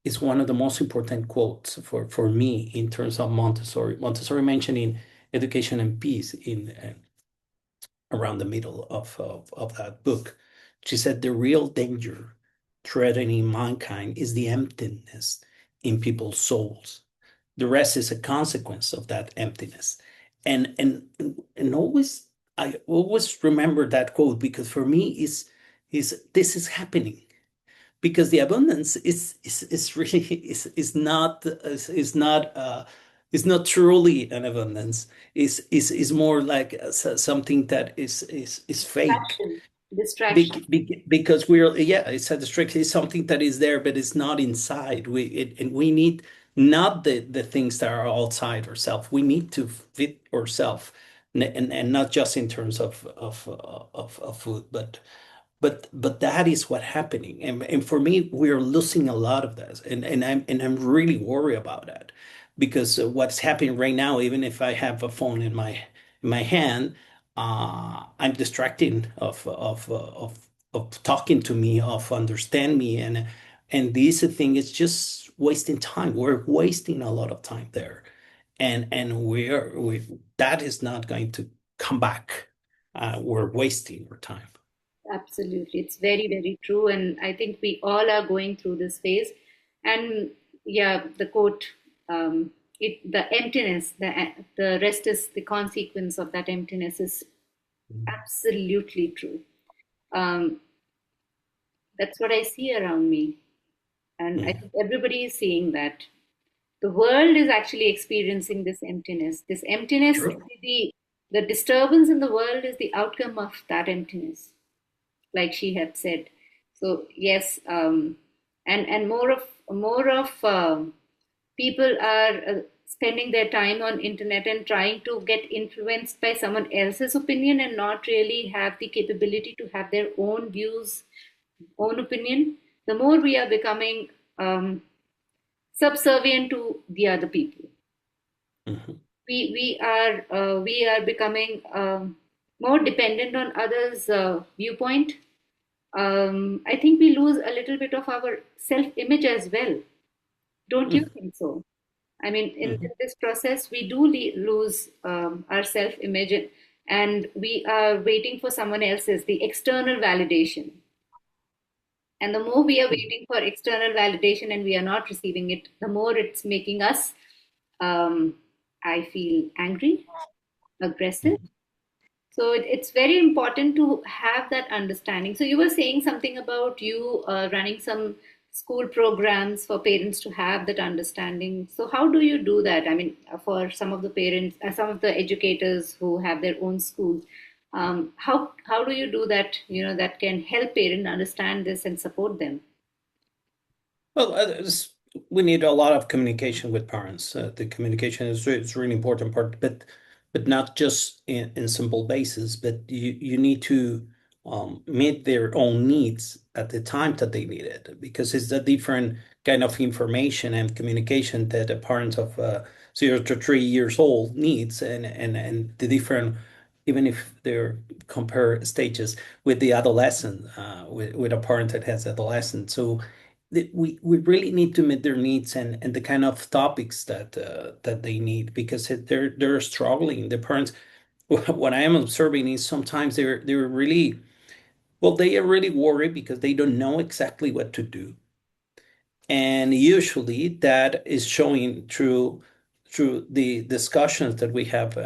it's one of the most important quotes for me in terms of Montessori. Montessori mentioning education and peace in around the middle of that book. She said the real danger threatening mankind is the emptiness in people's souls. The rest is a consequence of that emptiness. And always I always remember that quote because for me is this is happening because the abundance is really is not truly an abundance is more like something that is fake Distraction. Distraction. because we're yeah it's a distraction. It's something that is there but it's not inside and we need not the things that are outside ourselves. We need to fit ourselves and not just in terms of food but that is what happening and for me we're losing a lot of this and I'm really worried about that because what's happening right now even if I have a phone in my hand I'm distracting of talking to me of understand me and this thing is just wasting time. We're wasting a lot of time there and we that is not going to come back. We're wasting our time. Absolutely. It's very, very true. And I think we all are going through this phase. And yeah, the quote, the emptiness, the rest is the consequence of that emptiness is absolutely true. Um, that's what I see around me. And I Yeah. think everybody is seeing that. The world is actually experiencing this emptiness. This emptiness, True. the disturbance in the world is the outcome of that emptiness, like she had said. So yes, and more of people are spending their time on internet and trying to get influenced by someone else's opinion and not really have the capability to have their own views, own opinion. The more we are becoming subservient to the other people, Mhm. we are becoming more dependent on others' viewpoint. I think we lose a little bit of our self image as well. Don't you Mhm. think so? I mean, in Mhm. this process, we do lose our self image and we are waiting for someone else's, the external validation. And the more we are waiting for external validation and we are not receiving it, the more it's making us, um, I feel, angry, aggressive. Mhm. So it's very important to have that understanding. So you were saying something about you running some school programs for parents to have that understanding. So how do you do that? I mean, for some of the parents, some of the educators who have their own schools, how do you do that? You know, that can help parents understand this and support them. Well, we need a lot of communication with parents. The communication is really important part, but not just in simple basis. But you need to meet their own needs at the time that they need it, because it's a different kind of information and communication that a parent of 0 to 3 years old needs, and the different, even if they're compare stages with the adolescent, with a parent that has adolescent. So we really need to meet their needs and the kind of topics that they need because they're struggling. The parents, what I am observing is sometimes they're really well, they are really worried because they don't know exactly what to do. And usually that is showing through the discussions that we have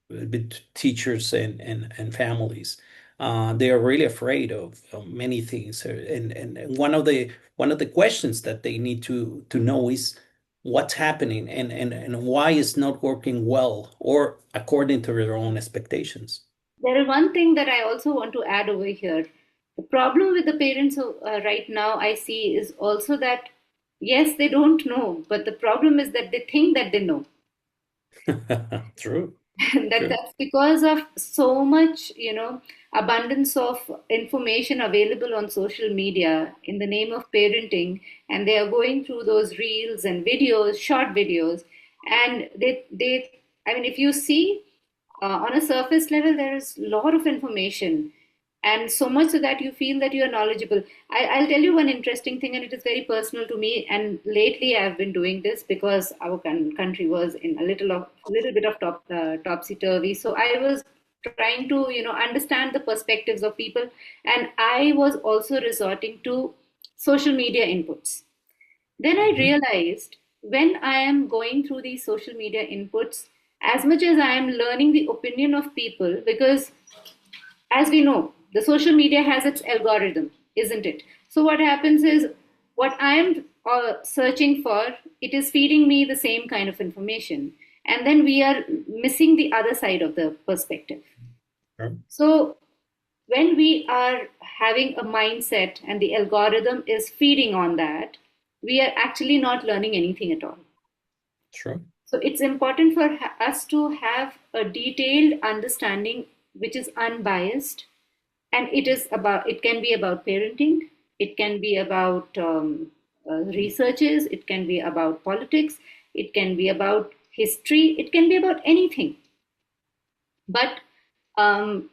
with teachers and families. They are really afraid of many things. And one of the questions that they need to know is what's happening and why it's not working well or according to their own expectations. There is one thing that I also want to add over here. The problem with the parents right now I see is also that yes, they don't know, but the problem is that they think that they know. True, And true. that's because of so much, abundance of information available on social media in the name of parenting, and they are going through those reels and videos, short videos, and I mean, if you see on a surface level, there is a lot of information, And so much so that you feel that you are knowledgeable. I'll tell you one interesting thing, and it is very personal to me. And lately, I've been doing this because our country was in a little bit of topsy turvy. So I was trying to understand the perspectives of people, and I was also resorting to social media inputs. Then I Mhm. realized when I am going through these social media inputs, as much as I am learning the opinion of people, because as we know, the social media has its algorithm, isn't it? So what happens is what I am searching for, it is feeding me the same kind of information. And then we are missing the other side of the perspective. Sure. So when we are having a mindset and the algorithm is feeding on that, we are actually not learning anything at all. Sure. So it's important for us to have a detailed understanding which is unbiased, and it can be about parenting, it can be about researches, it can be about politics, it can be about history, it can be about anything. But um,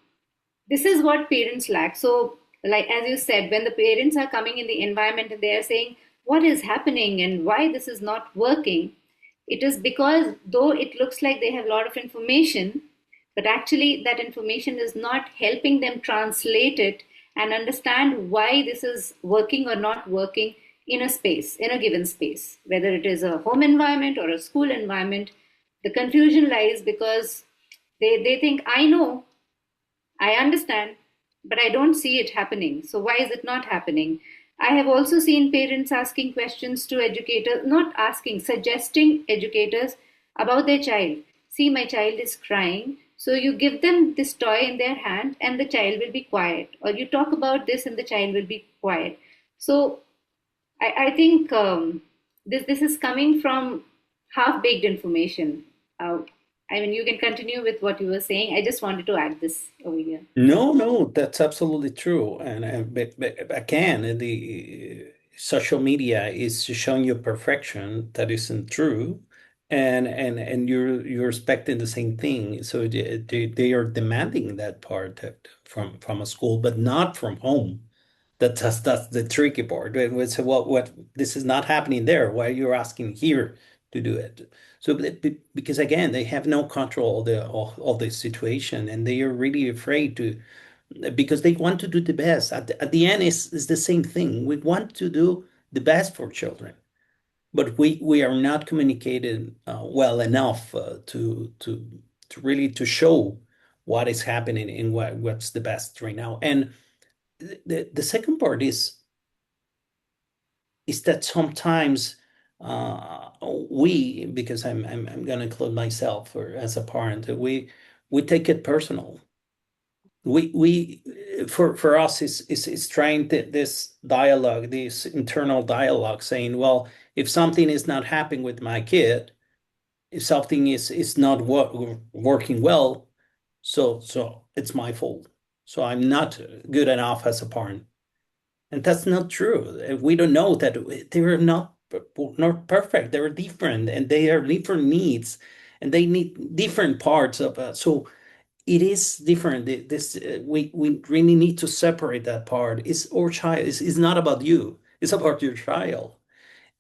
this is what parents lack. So like as you said, when the parents are coming in the environment and they are saying what is happening and why this is not working, it is because though it looks like they have a lot of information, but actually that information is not helping them translate it and understand why this is working or not working in a space, in a given space, whether it is a home environment or a school environment. The confusion lies because they think I know, I understand, but I don't see it happening. So why is it not happening? I have also seen parents asking questions to educators, not asking, suggesting educators about their child. See, my child is crying. So you give them this toy in their hand and the child will be quiet. Or you talk about this and the child will be quiet. So I think this is coming from half-baked information. Uh, I mean, you can continue with what you were saying. I just wanted to add this over here. No, no, that's absolutely true. But again, the social media is showing you perfection that isn't true, and you're expecting the same thing. So they are demanding that part from a school, but not from home. That's the tricky part. We say, well, what this is not happening there. Why you're asking here to do it? So because again, they have no control of the situation, and they are really afraid to because they want to do the best. At the end, it's the same thing. We want to do the best for children, but we are not communicating well enough to really to show what is happening and what's the best right now. And the second part is that sometimes we, because I'm going to include myself or as a parent, we take it personal. We for us is trying this dialogue, this internal dialogue, saying, well, if something is not happening with my kid, if something is not working well, so it's my fault. So I'm not good enough as a parent. And that's not true. We don't know that they're not perfect. They're different, and they are different needs, and they need different parts of it. So it is different. This we really need to separate that part. It's our child. It's not about you. It's about your child.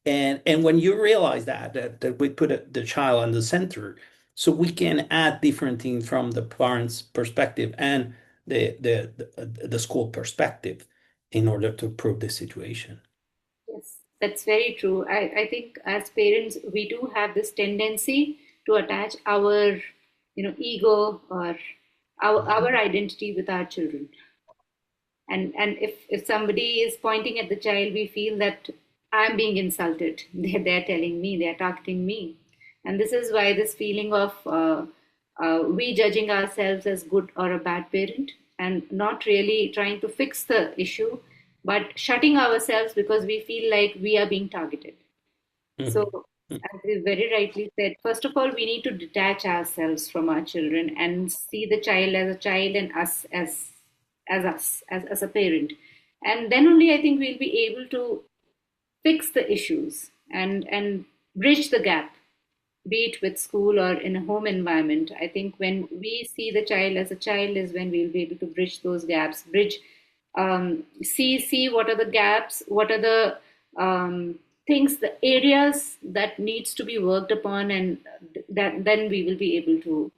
And when you realize that we put the child on the center, so we can add different things from the parents' perspective and the school perspective in order to improve the situation. Yes, that's very true. I think as parents, we do have this tendency to attach our, ego or our identity with our children. And if somebody is pointing at the child, we feel that I'm being insulted. They're telling me, they're targeting me. And this is why this feeling of we judging ourselves as good or a bad parent and not really trying to fix the issue, but shutting ourselves because we feel like we are being targeted. Mhm. So, as you very rightly said, first of all, we need to detach ourselves from our children and see the child as a child and us as a parent. And then only I think we'll be able to fix the issues and bridge the gap be it with school or in a home environment. I think when we see the child as a child is when we'll be able to bridge those gaps, see what are the gaps, what are the things, the areas that needs to be worked upon, and that then we will be able to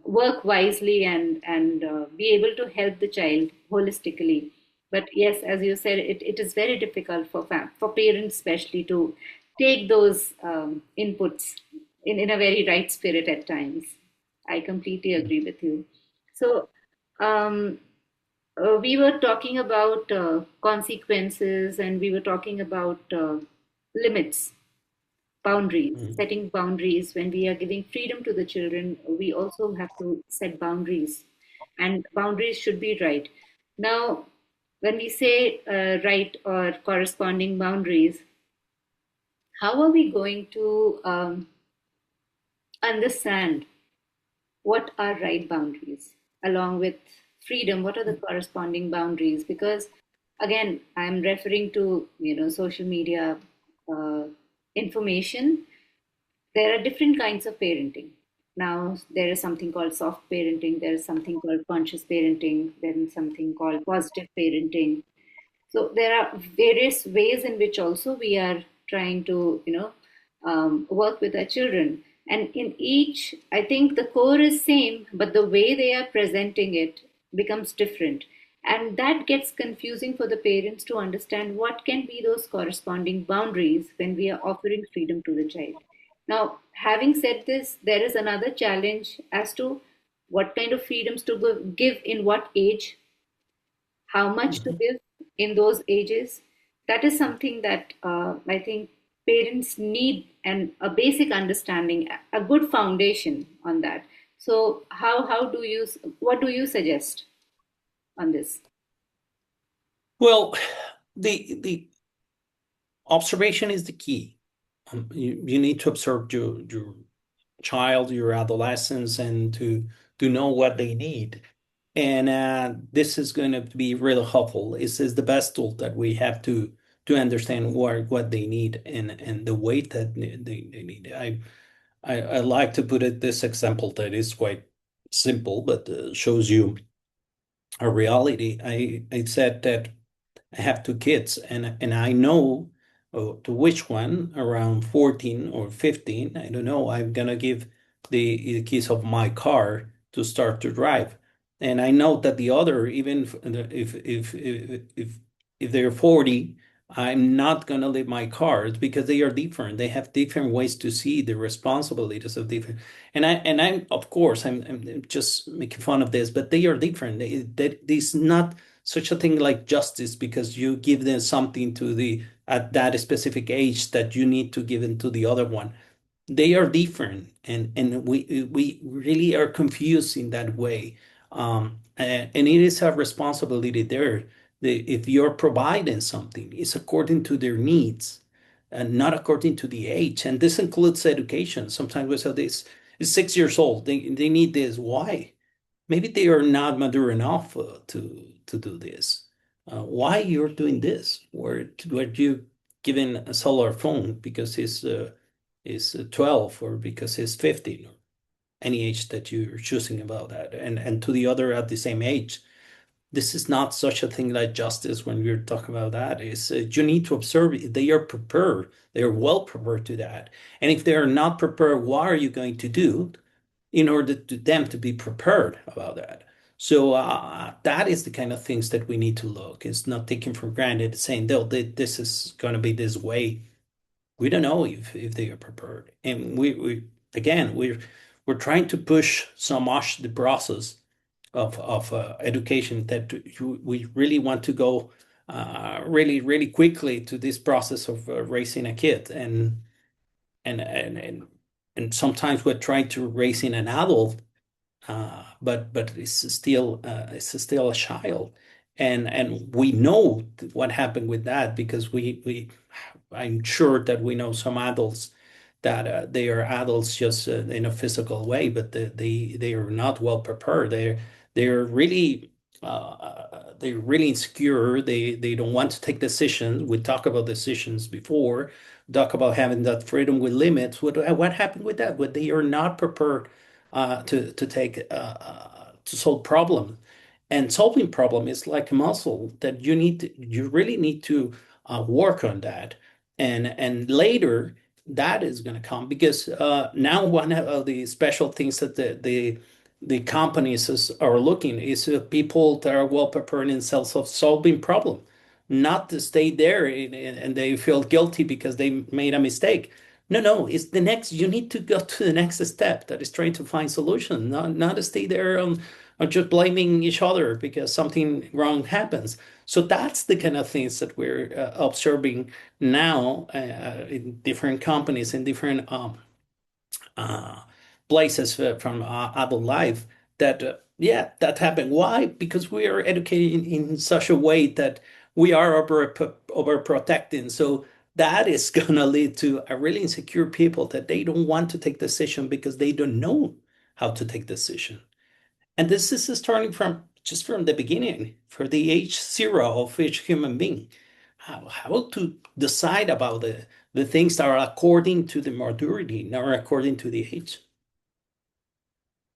work wisely and be able to help the child holistically. But yes, as you said, it is very difficult for parents especially to take those inputs in a very right spirit at times. I completely agree with you. So um, we were talking about consequences, and we were talking about limits, boundaries, Mhm. setting boundaries. When we are giving freedom to the children, we also have to set boundaries, and boundaries should be right. Now, when we say right or corresponding boundaries, how are we going to understand what are right boundaries along with freedom? What are the corresponding boundaries? Because again, I'm referring to social media uh, information. There are different kinds of parenting. Now, there is something called soft parenting, there is something called conscious parenting, then something called positive parenting. So there are various ways in which also we are trying to, work with our children. And in each, I think the core is same, but the way they are presenting it becomes different. And that gets confusing for the parents to understand what can be those corresponding boundaries when we are offering freedom to the child. Now, having said this, there is another challenge as to what kind of freedoms to give in what age, how much to Mhm. give in those ages. That is something that I think parents need, and a basic understanding, a good foundation on that. So how do you, what do you suggest on this? Well, the observation is the key. You need to observe your child, your adolescents, and to know what they need. And this is going to be really helpful. This is the best tool that we have to understand what they need and the way that they need. I like to put it this example that is quite simple, but shows you a reality. I said that I have two kids, and I know to which one around 14 or 15, I don't know, I'm gonna give the keys of my car to start to drive. And I know that the other, even if they're 40, I'm not gonna leave my cars because they are different. They have different ways to see the responsibilities of different. And I'm of course I'm just making fun of this, but they are different. That is not such a thing like justice because you give them something to the at that specific age that you need to give them to the other one. They are different, and we really are confused in that way. And it is a responsibility there. If you're providing something, it's according to their needs and not according to the age. And this includes education. Sometimes we say this is 6 years old. They need this. Why? Maybe they are not mature enough to do this. Why you're doing this? Were you given a cellular phone because he's 12 or because he's 15 or any age that you're choosing about that, and to the other at the same age? This is not such a thing like justice when we're talking about that. Is you need to observe if they are prepared, they are well prepared to that, and if they are not prepared, what are you going to do in order to them to be prepared about that. So that is the kind of things that we need to look. It's not taken for granted, saying, "No, this is going to be this way." We don't know if they are prepared, and we again we're trying to push so much the process of education that we really want to go really quickly to this process of raising a kid, and and and and sometimes we're trying to raising an adult, but it's still a child, and we know what happened with that because we I'm sure that we know some adults that they are adults just in a physical way, but they are not well prepared. They're really. they're really insecure. They don't want to take decisions. We talked about decisions before. Talk about having that freedom with limits. What happened with that? What they are not prepared to take to solve problems. And solving problem is like a muscle that you really need to work on that. And later that is going to come because now one of the special things that the companies are looking is people that are well prepared in self of solving problem, not to stay there and they feel guilty because they made a mistake. No, no, it's the next. You need to go to the next step that is trying to find solution, not to stay there on just blaming each other because something wrong happens. So that's the kind of things that we're observing now in different companies in different uh, places from adult life that yeah, that happened. Why? Because we are educating in such a way that we are overprotecting. So that is going to lead to a really insecure people that they don't want to take decision because they don't know how to take decision. And this is starting from just from the beginning, for the age zero of each human being. How to decide about the things that are according to the maturity, not according to the age.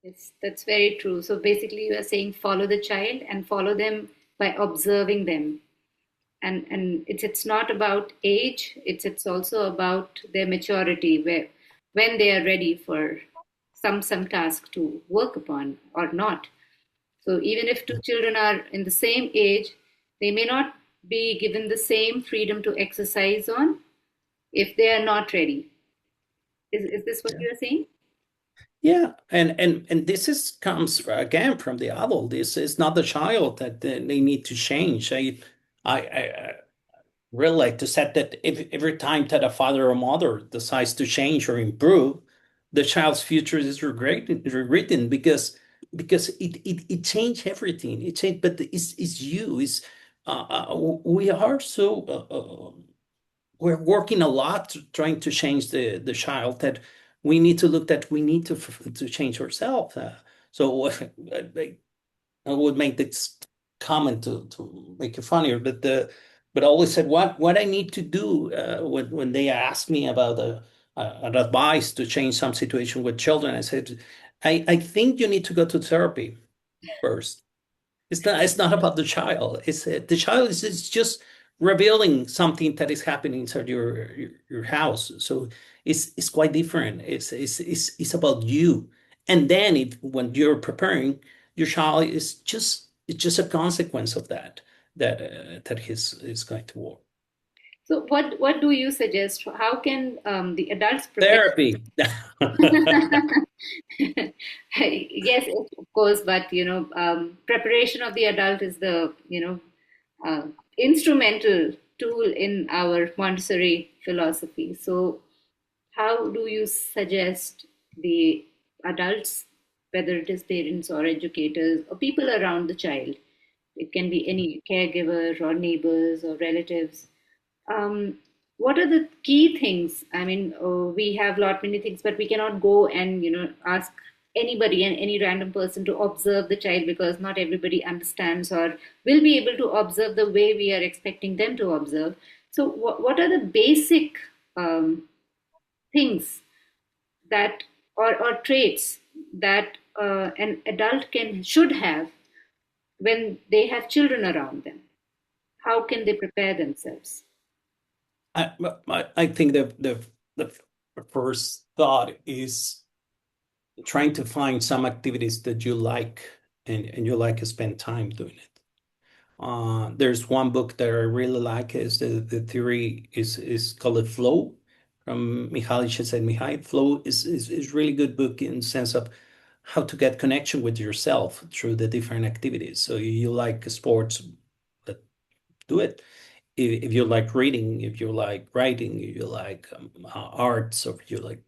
Yes, that's very true. So basically, you are saying follow the child and follow them by observing them. And it's not about age, it's also about their maturity, where when they are ready for some task to work upon or not. So even if two children are in the same age, they may not be given the same freedom to exercise on if they are not ready. Is this what Yeah. you are saying? Yeah, and this is comes again from the adult. This is not the child that they need to change. I really like to set that if every time that a father or mother decides to change or improve, the child's future is rewritten because it changed everything. It changed, but it's you. Is we are so we're working a lot trying to change the child that we need to look that we need to change ourselves. So I would make this comment to make it funnier, but I always said what I need to do when they ask me about an advice to change some situation with children. I said I think you need to go to therapy first. It's not about the child. It's the child is just revealing something that is happening inside your house. So it's quite different. It's about you. And then if when you're preparing, your child is just it's just a consequence of that he's is going to work. So what do you suggest? How can the adults prepare? Therapy. Yes, of course, but preparation of the adult is the instrumental tool in our Montessori philosophy. So, how do you suggest the adults, whether it is parents or educators or people around the child, it can be any caregiver or neighbors or relatives, um, what are the key things? I mean, we have lot many things, but we cannot go and ask anybody and any random person to observe the child because not everybody understands or will be able to observe the way we are expecting them to observe. So, what are the basic um, things that or traits that an adult can should have when they have children around them? How can they prepare themselves? I think the first thought is trying to find some activities that you like and you like to spend time doing it. There's one book that I really like is the theory is called Flow from Mihaly Csikszentmihalyi. Flow is really good book in the sense of how to get connection with yourself through the different activities. So you like sports, but do it. If you like reading, if you like writing, if you like arts, or if you like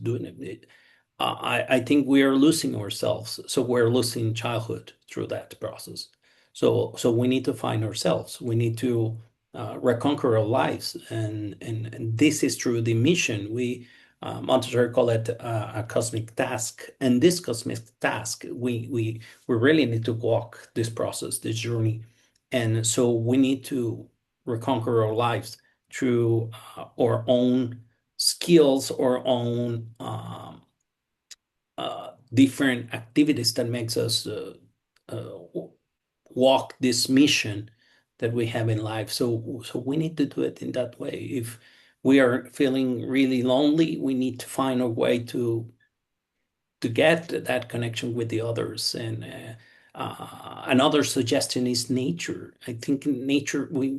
doing it, I think we are losing ourselves. So we're losing childhood through that process. So we need to find ourselves. We need to reconquer our lives, and this is through the mission. Montessori call it a cosmic task, and this cosmic task, we really need to walk this process, this journey, and so we need to reconquer our lives through our own skills, our own different activities that makes us uh, walk this mission that we have in life. So we need to do it in that way. If we are feeling really lonely, we need to find a way to get that connection with the others. And another suggestion is nature. I think in nature, we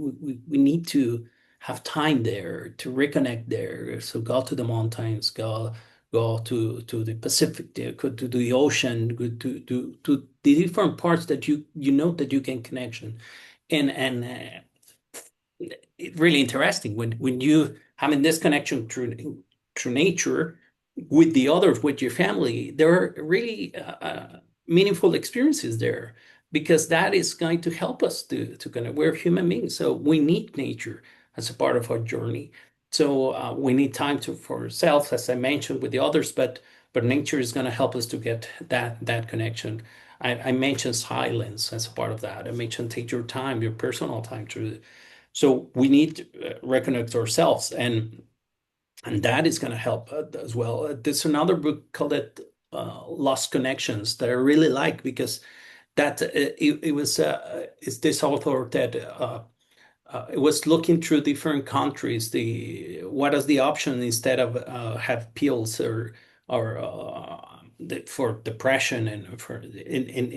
need to have time there to reconnect there. So go to the mountains, go to the Pacific, go to the ocean, go to the different parts that you know that you can connection. And it's really interesting when you having this connection through nature with the others, with your family, there are really meaningful experiences there because that is going to help us to connect. We're human beings, so we need nature as a part of our journey. So we need time for ourselves, as I mentioned, with the others, but nature is going to help us to get that connection. I mentioned silence as a part of that. I mentioned take your time, your personal time to. So we need to reconnect ourselves, and that is going to help as well. There's another book called it Lost Connections that I really like because that it was it's this author that it was looking through different countries. The what is the option instead of have pills or for depression and for and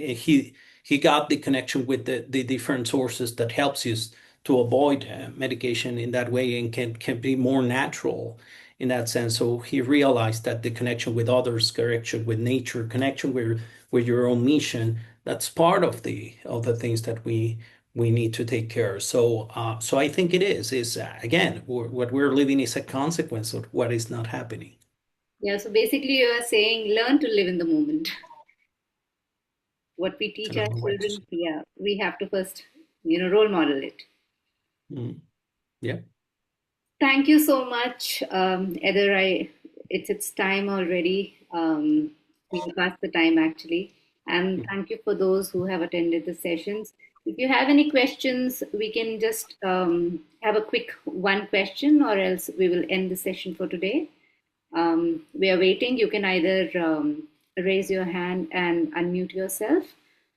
he got the connection with the different sources that helps you to avoid medication in that way and can be more natural in that sense. So he realized that the connection with others, connection with nature, connection with your own mission, that's part of the things that we need to take care. So I think it is again what we're living is a consequence of what is not happening. Yeah, so basically, you are saying learn to live in the moment. What we teach our Another way to say. children, yeah, we have to first, role model it. Mm, yeah. Thank you so much, Eder. It's time already. We have passed the time actually, and thank you for those who have attended the sessions. If you have any questions, we can just have a quick one question, or else we will end the session for today. We are waiting. You can either raise your hand and unmute yourself,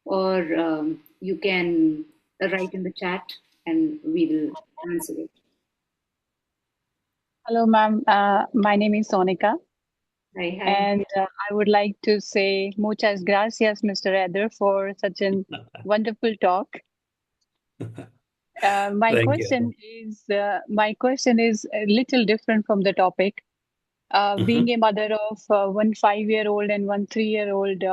or you can write in the chat, and we will answer it. Hello, ma'am. My name is Sonika, Hi, hi. and I would like to say muchas gracias, Mr. Eder, for such a wonderful talk. Thank you. My question is a little different from the topic. Being Mhm, a mother of one 5-year-old and one 3-year-old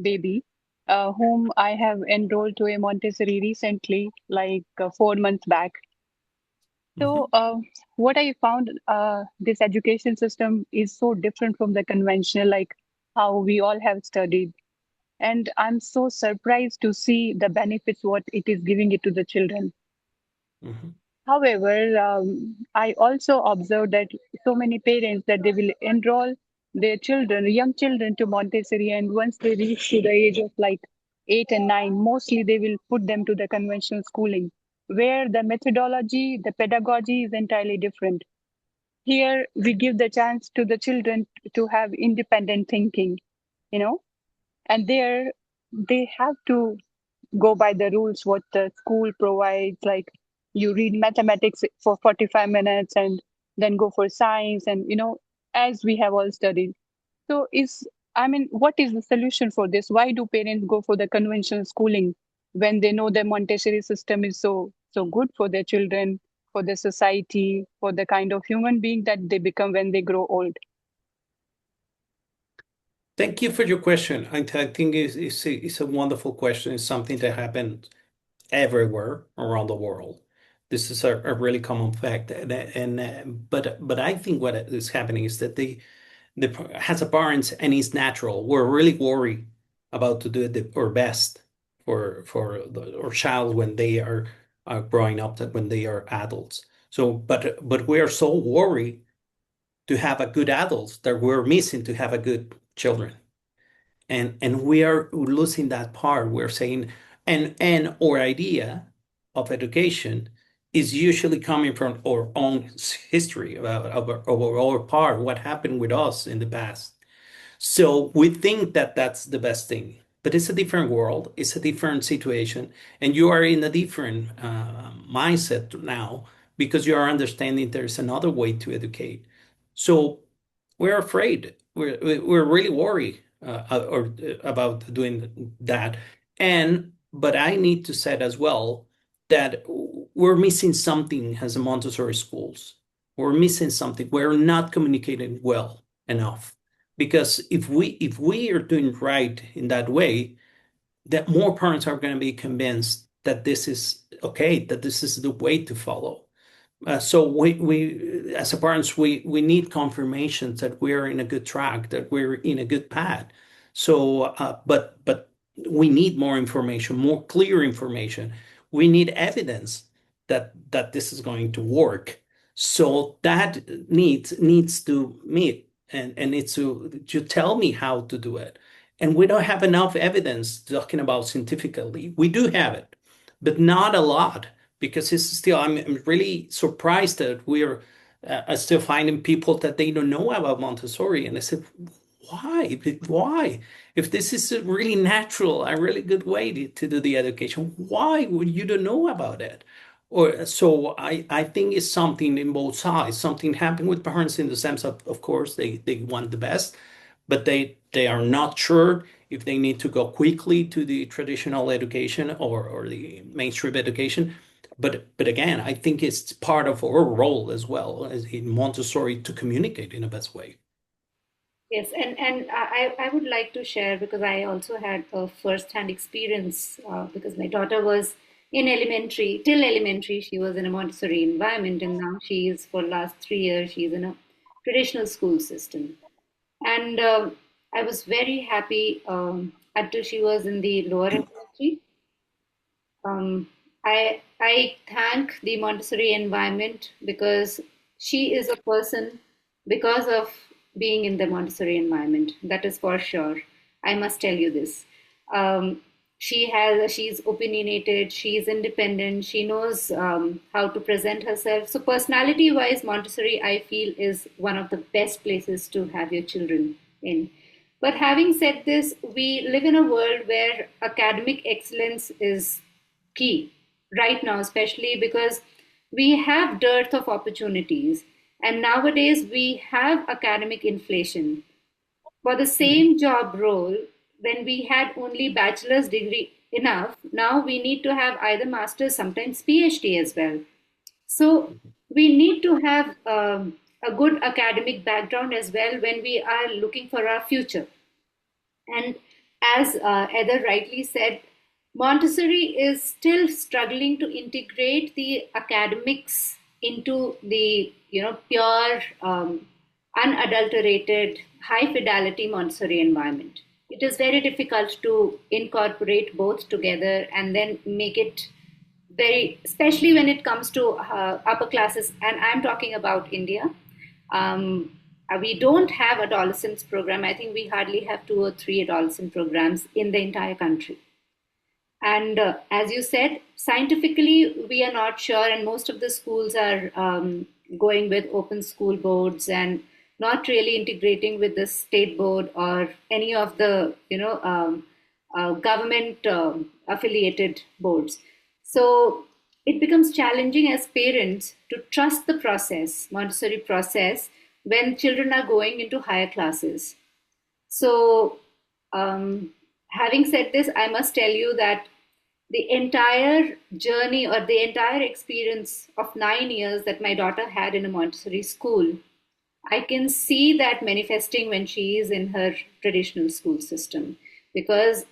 baby, whom I have enrolled to a Montessori recently, like 4 months back. So, mhm, what I found, this education system is so different from the conventional, like how we all have studied. And I'm so surprised to see the benefits what it is giving it to the children. mhm, However, I also observed that so many parents that they will enroll their children, young children, to Montessori, and once they reach to the age of like 8 and 9, mostly they will put them to the conventional schooling, where the methodology, the pedagogy is entirely different. Here, we give the chance to the children to have independent thinking, you know, and there they have to go by the rules what the school provides, like you read mathematics for 45 minutes and then go for science, and as we have all studied. So what is the solution for this? Why do parents go for the conventional schooling when they know the Montessori system is so good for their children, for the society, for the kind of human being that they become when they grow old? Thank you for your question. I think it's a wonderful question. It's something that happens everywhere around the world. This is a really common fact, but I think what is happening is that the has a parents and it's natural. We're really worried about to do our best our child when they are growing up, that when they are adults. So, but we are so worried to have a good adults that we're missing to have a good children. And we are losing that part. We're saying, and our idea of education is usually coming from our own history of our part, what happened with us in the past. So we think that that's the best thing, but it's a different world, it's a different situation, and you are in a different mindset now because you are understanding there's another way to educate. So we're afraid, we're really worried about doing that. And but I need to say as well that we're missing something as a Montessori schools. We're missing something. We're not communicating well enough because if we are doing right in that way, that more parents are going to be convinced that this is okay, that this is the way to follow. So we as a parents we need confirmations that we're in a good track, that we're in a good path. So but we need more information, more clear information. We need evidence that this is going to work. So that needs to meet and needs to tell me how to do it. And we don't have enough evidence talking about scientifically. We do have it, but not a lot because it's still, I'm really surprised that we're still finding people that they don't know about Montessori. And I said, why? Why? If this is a really natural, a really good way to do the education, why would you don't know about it? Or so I think it's something in both sides. Something happened with parents in the sense of course, they want the best, but they are not sure if they need to go quickly to the traditional education or the mainstream education. But again, I think it's part of our role as well as in Montessori to communicate in the best way. Yes, and I would like to share because I also had a first-hand experience because my daughter was in elementary, till elementary, she was in a Montessori environment, and now she is for last 3 years, she's in a traditional school system. And I was very happy until she was in the lower elementary. Um, I thank the Montessori environment because she is a person because of being in the Montessori environment. That is for sure. I must tell you this. Um, she's opinionated, she's independent, she knows how to present herself. So personality wise, Montessori I feel is one of the best places to have your children in. But having said this, we live in a world where academic excellence is key right now, especially because we have dearth of opportunities, and nowadays we have academic inflation. For the same job role, when we had only bachelor's degree enough, now we need to have either master's, sometimes PhD as well. So we need to have a good academic background as well when we are looking for our future. And as Eder rightly said, Montessori is still struggling to integrate the academics into the pure, unadulterated, high fidelity Montessori environment. It is very difficult to incorporate both together and then make it very, especially when it comes to upper classes, and I'm talking about India. We don't have adolescence program. I think we hardly have 2 or 3 adolescent programs in the entire country. And as you said, scientifically, we are not sure, and most of the schools are going with open school boards and not really integrating with the state board or any of the government affiliated boards. So it becomes challenging as parents to trust the process, Montessori process, when children are going into higher classes. So, having said this, I must tell you that the entire journey or the entire experience of 9 years that my daughter had in a Montessori school, I can see that manifesting when she is in her traditional school system because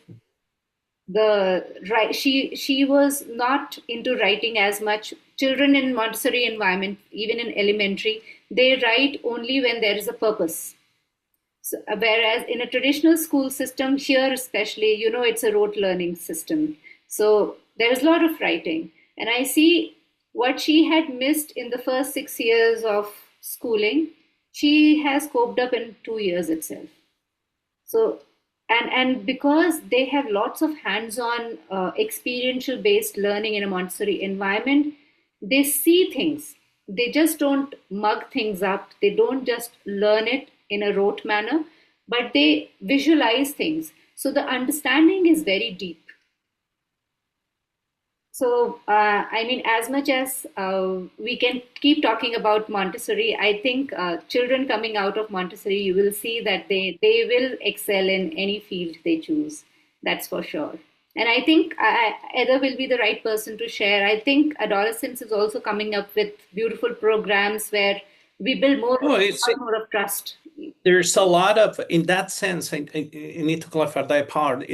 she was not into writing as much. Children in Montessori environment, even in elementary, they write only when there is a purpose. So, whereas in a traditional school system, here especially, it's a rote learning system. So there is a lot of writing. And I see what she had missed in the first 6 years of schooling, she has coped up in 2 years itself. So, and because they have lots of hands-on experiential based learning in a Montessori environment, they see things. They just don't mug things up. They don't just learn it in a rote manner, but they visualize things. So the understanding is very deep. So, I mean, as much as we can keep talking about Montessori, I think children coming out of Montessori, you will see that they will excel in any field they choose. That's for sure. And I think Eder will be the right person to share. I think Adolescents is also coming up with beautiful programs where we build Oh, it's more of trust. there's a lot of, in that sense, I need to clarify that part,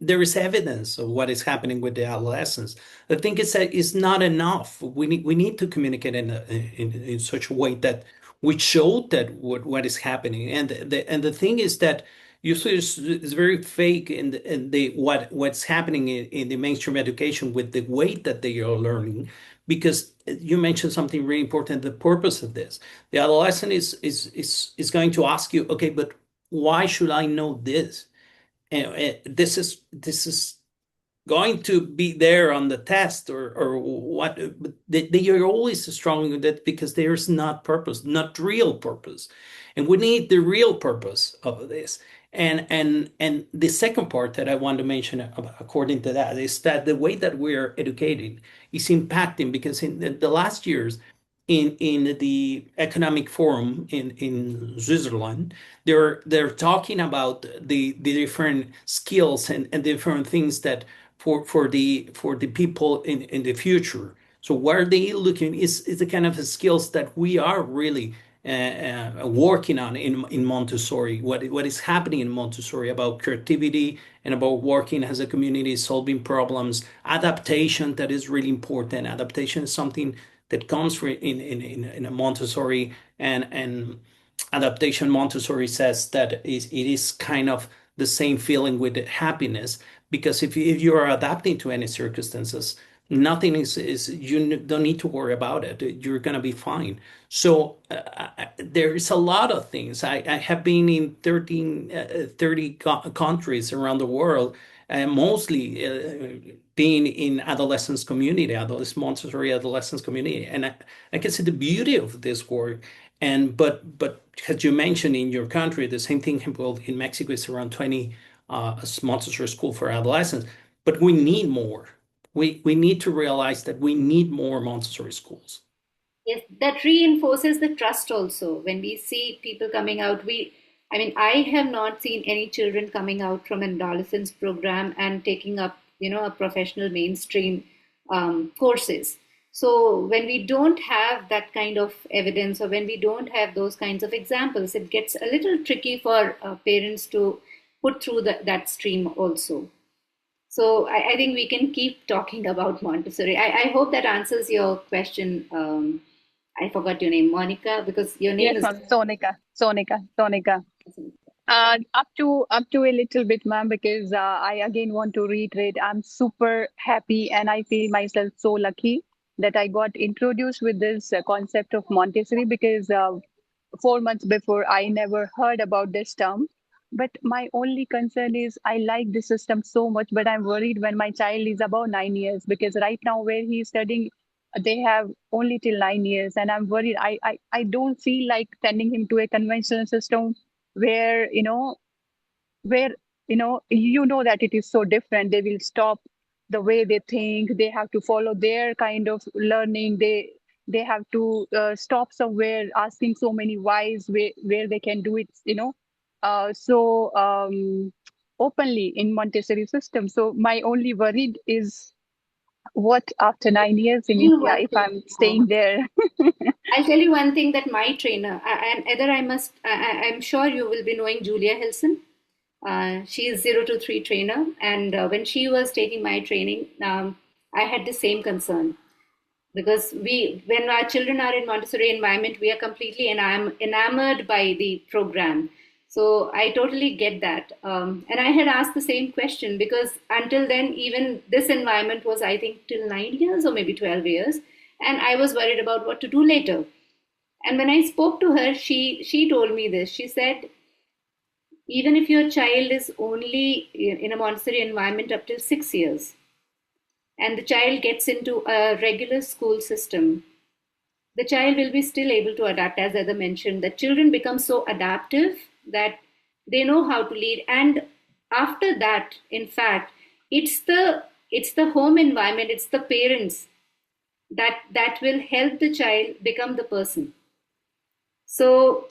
there is evidence of what is happening with the adolescents. The thing is that it's not enough. We need to communicate in such a way that we show that what is happening. And the thing is that usually it's very fake in what's happening in the mainstream education with the way that they are learning, because you mentioned something really important, the purpose of this. The adolescent is going to ask you, okay, but why should I know this? And this is going to be there on the test, or what. But they are always struggling with that because there's not purpose, not real purpose, and we need the real purpose of this. And the second part that I want to mention, according to that, is that the way that we're educating is impacting, because in the last years, in the economic forum in Switzerland, they're talking about the different skills and different things that for the people in the future. So where they looking is the kind of skills that we are really working on in Montessori. What is happening in Montessori about creativity and about working as a community, solving problems, adaptation, that is really important. Adaptation is something that comes from in a Montessori, and adaptation Montessori says that it is kind of the same feeling with happiness, because if you are adapting to any circumstances, nothing is you don't need to worry about it. You're going to be fine. So there is a lot of things. I have been in 30 countries around the world, mostly being in adolescence community, adolescent Montessori adolescence community, and I can see the beauty of this work. And but as you mentioned, in your country, the same thing. Well, in Mexico, it's around 20 Montessori school for adolescents, but we need more. We need to realize that we need more Montessori schools. Yes, that reinforces the trust also. When we see people coming out, I mean, I have not seen any children coming out from an adolescence program and taking up, a professional mainstream courses. So when we don't have that kind of evidence, or when we don't have those kinds of examples, it gets a little tricky for parents to put through that stream also. So I think we can keep talking about Montessori. I hope that answers your question. I forgot your name, Monica, because your name Yes, is. ma'am. Sonika. Up to a little bit, ma'am, because I again want to reiterate, I'm super happy and I feel myself so lucky that I got introduced with this concept of Montessori, because 4 months before I never heard about this term. But my only concern is I like the system so much, but I'm worried when my child is about 9 years, because right now where he's studying, they have only till 9 years, and I'm worried. I don't feel like sending him to a conventional system where where that it is so different. They will stop the way they think. They have to follow their kind of learning. They have to stop somewhere asking so many whys where they can do it, so openly in Montessori system. So my only worry is what after 9 years in You India one if thing. I'm staying there. I'll tell you one thing that my trainer, and either I'm sure you will be knowing Julia Hilson. She is 0 to 3 trainer, and when she was taking my training, I had the same concern, because when our children are in Montessori environment, we are completely enamored by the program. So I totally get that, and I had asked the same question, because until then, even this environment was, I think, till 9 years or maybe 12 years, and I was worried about what to do later. And when I spoke to her, she told me this. She said, even if your child is only in a Montessori environment up till 6 years, and the child gets into a regular school system, the child will be still able to adapt. As Eder mentioned, that children become so adaptive that they know how to lead. And after that, in fact, it's the home environment, it's the parents that will help the child become the person. So,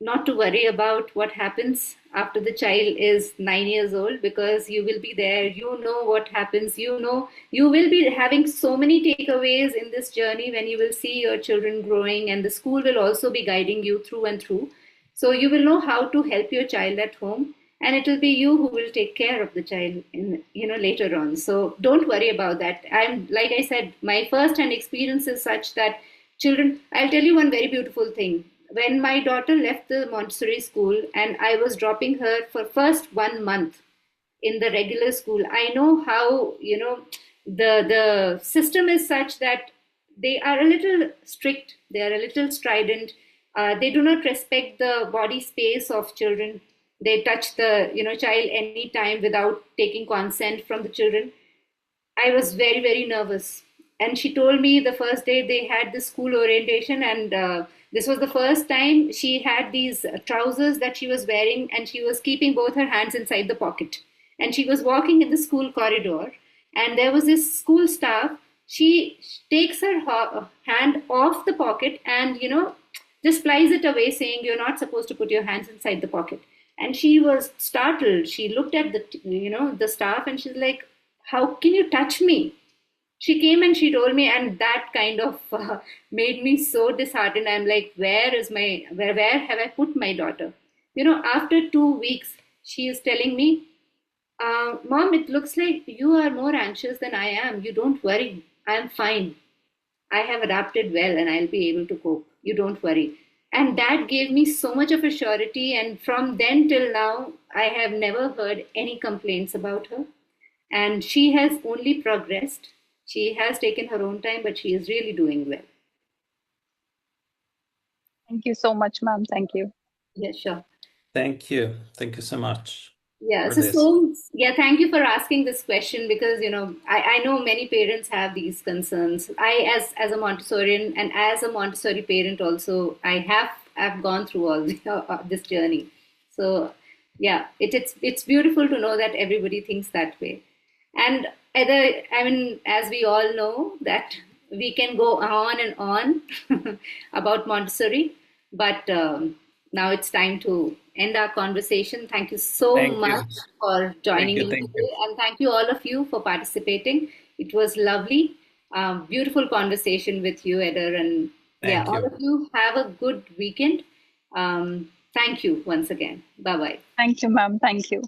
not to worry about what happens after the child is 9 years old, because you will be there. You know what happens. You know, you will be having so many takeaways in this journey when you will see your children growing, and the school will also be guiding you through and through. So, you will know how to help your child at home, and it will be you who will take care of the child in, later on. So don't worry about that. I'm, like I said, my first hand experience is such that children, I'll tell you one very beautiful thing. When my daughter left the Montessori school and I was dropping her for first 1 month in the regular school, I know how, the system is such that they are a little strict, they are a little strident, they do not respect the body space of children. They touch the child anytime without taking consent from the children. I was very, very nervous. And she told me the first day they had the school orientation, and this was the first time she had these trousers that she was wearing, and she was keeping both her hands inside the pocket. And she was walking in the school corridor, and there was this school staff. She takes her hand off the pocket and, just flies it away, saying, "You're not supposed to put your hands inside the pocket." And she was startled. She looked at the staff, and she's like, "How can you touch me?" She came and she told me, and that kind of made me so disheartened. I'm like, where have I put my daughter? After 2 weeks, she is telling me, "Mom, it looks like you are more anxious than I am. You don't worry. I'm fine. I have adapted well and I'll be able to cope. You don't worry." And that gave me so much of a surety. And from then till now, I have never heard any complaints about her. And she has only progressed. She has taken her own time, but she is really doing well. Thank you so much, ma'am. Thank you. Yeah, sure. Thank you. Thank you so much. Yeah, for this. yeah, thank you for asking this question, because I know many parents have these concerns. I, as a Montessorian and as a Montessori parent also, I've gone through all this journey. So yeah, it's beautiful to know that everybody thinks that way. And as we all know that we can go on and on about Montessori, but now it's time to end our conversation. Thank you so Thank you. much for joining in today, and thank you all of you for participating. It was lovely, beautiful conversation with you, Eder, and Thank all you. of you have a good weekend. Thank you once again. Bye bye. Thank you, ma'am. Thank you.